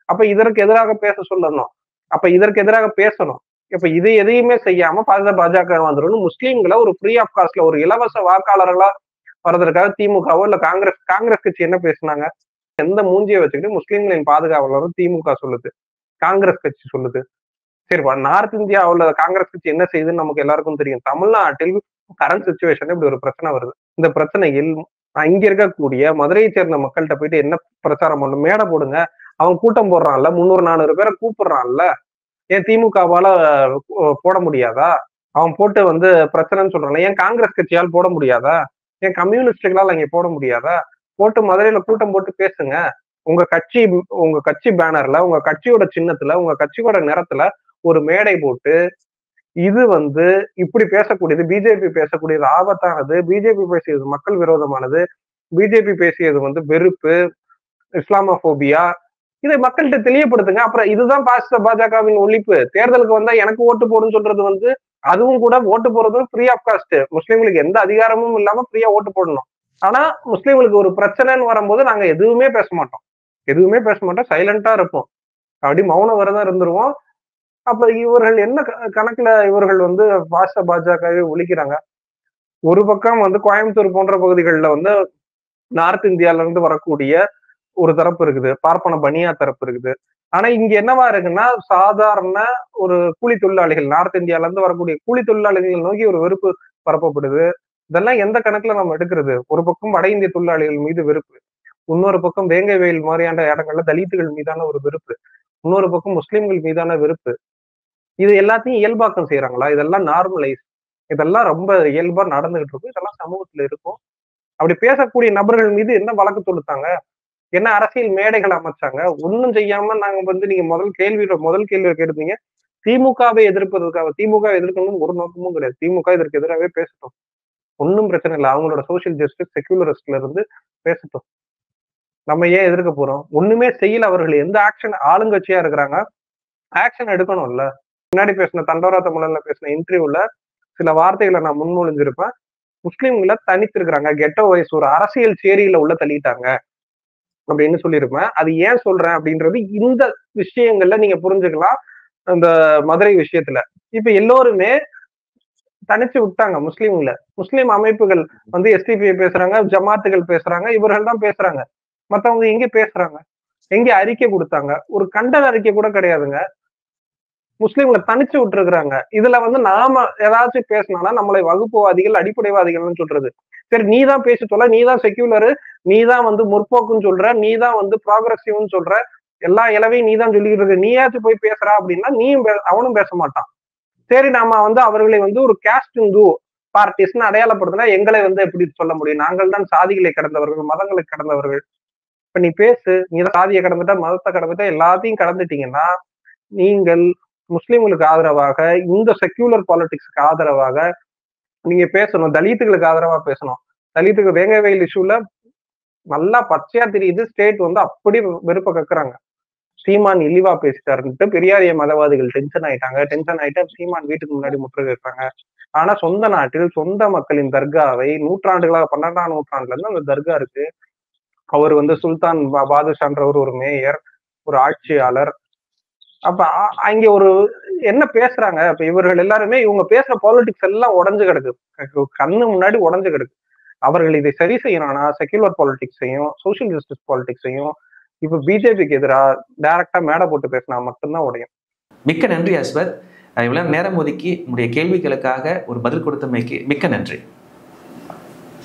அப்ப இதற்கு எதிராக பேச சொல்லணும். அப்ப இதற்கு எதிராக பேசணும். இப்ப இது எதையுமே செய்யாம பாசிச பாஜக வந்துடும். முஸ்லீம்களை ஒரு ஃப்ரீ ஆஃப் காஸ்ட்ல ஒரு இலவச வாக்காளர்களா வர்றதற்காக திமுகவோ இல்ல காங்கிரஸ் கட்சி என்ன பேசுனாங்க? எந்த மூஞ்சியை வச்சுக்கிட்டு முஸ்லீம்களின் பாதுகாவலரும் திமுக சொல்லுது, காங்கிரஸ் கட்சி சொல்லுது. சரி, நார்த் இந்தியாவுல காங்கிரஸ் கட்சி என்ன செய்யுதுன்னு நமக்கு எல்லாருக்கும் தெரியும். தமிழ்நாட்டில் கரண்ட் சுச்சுவேஷன் இப்படி ஒரு பிரச்சனை வருது. இந்த பிரச்சனையில் இங்க இருக்கக்கூடிய மதுரையை சேர்ந்த மக்கள்கிட்ட போயிட்டு என்ன பிரச்சாரம் பண்ணும்? மேடை போடுங்க. அவன் கூட்டம் போடுறான்ல, 300-400 பேரை கூப்பிடுறான்ல, ஏன் திமுகவால போட முடியாதா? அவன் போட்டு பிரச்சனைன்னு சொல்றான்ல, ஏன் காங்கிரஸ் கட்சியால் போட முடியாதா? ஏன் கம்யூனிஸ்டுகளால் அங்க போட முடியாதா? போட்டு மதுரையில கூட்டம் போட்டு பேசுங்க. உங்க கட்சி பேனர்ல, உங்க கட்சியோட சின்னத்துல, உங்க கட்சியோட நிறத்துல ஒரு மேடை போட்டு இது இப்படி பேசக்கூடியது, பிஜேபி பேசக்கூடியது ஆபத்தானது, பிஜேபி பேசியது மக்கள் விரோதமானது, பிஜேபி பேசியது வெறுப்பு, இஸ்லாமோபோபியா, இதை மக்கள்கிட்ட தெளிவுபடுத்துங்க. அப்புறம் இதுதான் பாசிச பாஜகவின் ஒழிப்பு. தேர்தலுக்கு வந்தா எனக்கு ஓட்டு போடுன்னு சொல்றது அதுவும் கூட ஓட்டு போறதும் ஃப்ரீ ஆஃப் காஸ்ட். முஸ்லீம்களுக்கு எந்த அதிகாரமும் இல்லாம ஃப்ரீயா ஓட்டு போடணும். ஆனா முஸ்லீம்களுக்கு ஒரு பிரச்சனைன்னு வரும்போது நாங்க எதுவுமே பேச மாட்டோம், சைலண்டா இருப்போம். அப்படி மௌன விரதம் இருந்துருவோம். அப்ப இவர்கள் என்ன கணக்குல இவர்கள் பாசிச பாஜகவை ஒழிக்கிறாங்க? ஒரு பக்கம் கோயம்புத்தூர் போன்ற பகுதிகளில் நார்த் இந்தியால இருந்து வரக்கூடிய ஒரு தரப்பு இருக்குது, பார்ப்பன பனியா தரப்பு இருக்குது. ஆனா இங்க என்னவா இருக்குன்னா, சாதாரண ஒரு கூலி தொழிலாளிகள், நார்த் இந்தியால இருந்து வரக்கூடிய கூலி தொழிலாளிகள் நோக்கி ஒரு வெறுப்பு பரப்பப்படுது. இதெல்லாம் எந்த கணக்குல நம்ம எடுக்கிறது? ஒரு பக்கம் வட இந்திய தொழிலாளிகள் மீது வெறுப்பு, இன்னொரு பக்கம் வேங்கை வயல் மாதிரியான இடங்கள்ல தலித்துகள் மீதான ஒரு வெறுப்பு, இன்னொரு பக்கம் முஸ்லிம்கள் மீதான வெறுப்பு. இது எல்லாத்தையும் இயல்பாக்கம் செய்யறாங்களா? இதெல்லாம் நார்மலைஸ், இதெல்லாம் ரொம்ப இயல்பா நடந்துகிட்டு இருக்கும். இதெல்லாம் சமூகத்துல இருக்கும். அப்படி பேசக்கூடிய நபர்கள் மீது என்ன வழக்கு தொடுத்தாங்க? என்ன அரசியல் மேடைகள் அமைச்சாங்க? ஒன்னும் செய்யாம நாங்க நீங்க முதல் கேள்வியை கேட்டீங்க, திமுகவை எதிர்ப்பதற்காக. திமுக எதிர்க்கணும்னு ஒரு நோக்கமும் கிடையாது. திமுக இதற்கு எதிராகவே பேசட்டும், ஒன்னும் பிரச்சனை இல்லை. அவங்களோட சோசியல் ஜஸ்டிஸ் செக்யூலரிஸ்ட்ல இருந்து பேசட்டும். நம்ம ஏன் எதிர்க்க போறோம்? ஒண்ணுமே செய்யல அவர்கள். எந்த ஆக்ஷன், ஆளுங்கட்சியா இருக்கிறாங்க, ஆக்ஷன் எடுக்கணும்ல. முன்னாடி பேசின தண்டோரா தமிழன்ல பேசின இன்டர்வியூல சில வார்த்தைகளை நான் முன்மொழிஞ்சிருப்பேன். முஸ்லிம்களை தனித்திருக்கிறாங்க, கெட்டோ வைஸ் ஒரு அரசியல் சேரியில உள்ள தள்ளிட்டாங்க அப்படின்னு சொல்லியிருப்பேன். அது ஏன் சொல்றேன் அப்படின்றது இந்த விஷயங்கள்ல நீங்க புரிஞ்சுக்கலாம். இந்த மதுரை விஷயத்துல இப்ப எல்லோருமே தனிச்சு விட்டாங்க முஸ்லீம்ல. முஸ்லீம் அமைப்புகள் எஸ்டிபிஐ பேசுறாங்க, ஜமாத்துகள் பேசுறாங்க, இவர்கள் தான் பேசுறாங்க. மத்தவங்க எங்க பேசுறாங்க? எங்க அறிக்கை கொடுத்தாங்க? ஒரு கண்டன அறிக்கை கூட கிடையாதுங்க. முஸ்லீம்களை தனிச்சு விட்டுருக்குறாங்க. இதுல நாம ஏதாச்சும் பேசினாலும் நம்மளை வகுப்புவாதிகள், அடிப்படைவாதிகள்னு சொல்றது. சரி, நீ தான் பேசி சொல்ல, நீ தான் செக்யூலரு, நீ தான் முற்போக்குன்னு சொல்ற, நீ தான் ப்ராக்ரஸிவ்னு சொல்ற, எல்லா இலவையும் நீ தான் சொல்லிட்டு இருக்க, நீயாச்சும் போய் பேசுறா அப்படின்னா நீயும் அவனும் பேச மாட்டான். சரி, நாம அவர்களை ஒரு கேஸ்ட் இந்து பார்ட்டிஸ்ன்னு அடையாளப்படுத்தினா எங்களை எப்படி சொல்ல முடியும்? நாங்கள் தான் சாதிகளை கடந்தவர்கள், மதங்களை கடந்தவர்கள். இப்ப நீ பேசு, நீ தான் சாதியை கடந்துட்டா, மதத்தை கடந்துட்டா, எல்லாத்தையும் கடந்துட்டீங்கன்னா நீங்கள் முஸ்லிம்களுக்கு ஆதரவாக, இந்த செக்யூலர் பாலிடிக்ஸ்க்கு ஆதரவாக நீங்க பேசணும். தலித்துகளுக்கு ஆதரவா பேசணும். தலித்துக்கு வேங்கை வயல் இஷ்யூல நல்லா பச்சையா தெரியுது, ஸ்டேட் அப்படி வெறுப்ப கக்குறாங்க. சீமான் இழிவா பேசிட்டாருன்ட்டு பெரியாரிய மதவாதிகள் டென்ஷன் ஆயிட்டு சீமான் வீட்டுக்கு முன்னாடி முற்றுகை வைப்பாங்க. ஆனா சொந்த நாட்டில் சொந்த மக்களின் தர்காவை நூற்றாண்டுகளாக 12ஆம் நூற்றாண்டுல இருந்து அந்த தர்கா இருக்கு. அவர் சுல்தான் பாதுஷான்றவர் ஒரு மேயர், ஒரு ஆட்சியாளர். அப்ப அங்க ஒரு என்ன பேசுறாங்க? இப்ப இவர்கள் எல்லாருமே இவங்க பேசுற பாலிடிக்ஸ் எல்லாம் உடஞ்சு கிடக்கு, கண்ணு முன்னாடி உடஞ்சு கிடக்கு. அவர்கள் இதை சரி செய்யணும்னா செக்யூலர் பாலிடிக்ஸையும் சோசியல் ஜஸ்டிஸ் பாலிடிக்ஸையும் இப்ப பிஜேபிக்கு எதிராக டைரக்டா மேடை போட்டு பேசினா மட்டும்தான் உடையும். மிக்க நன்றி அஸ்வத். இவ்வளவு நேரம் ஒதுக்கி உங்களுடைய கேள்விகளுக்காக ஒரு பதில் கொடுத்தமைக்கு மிக்க நன்றி.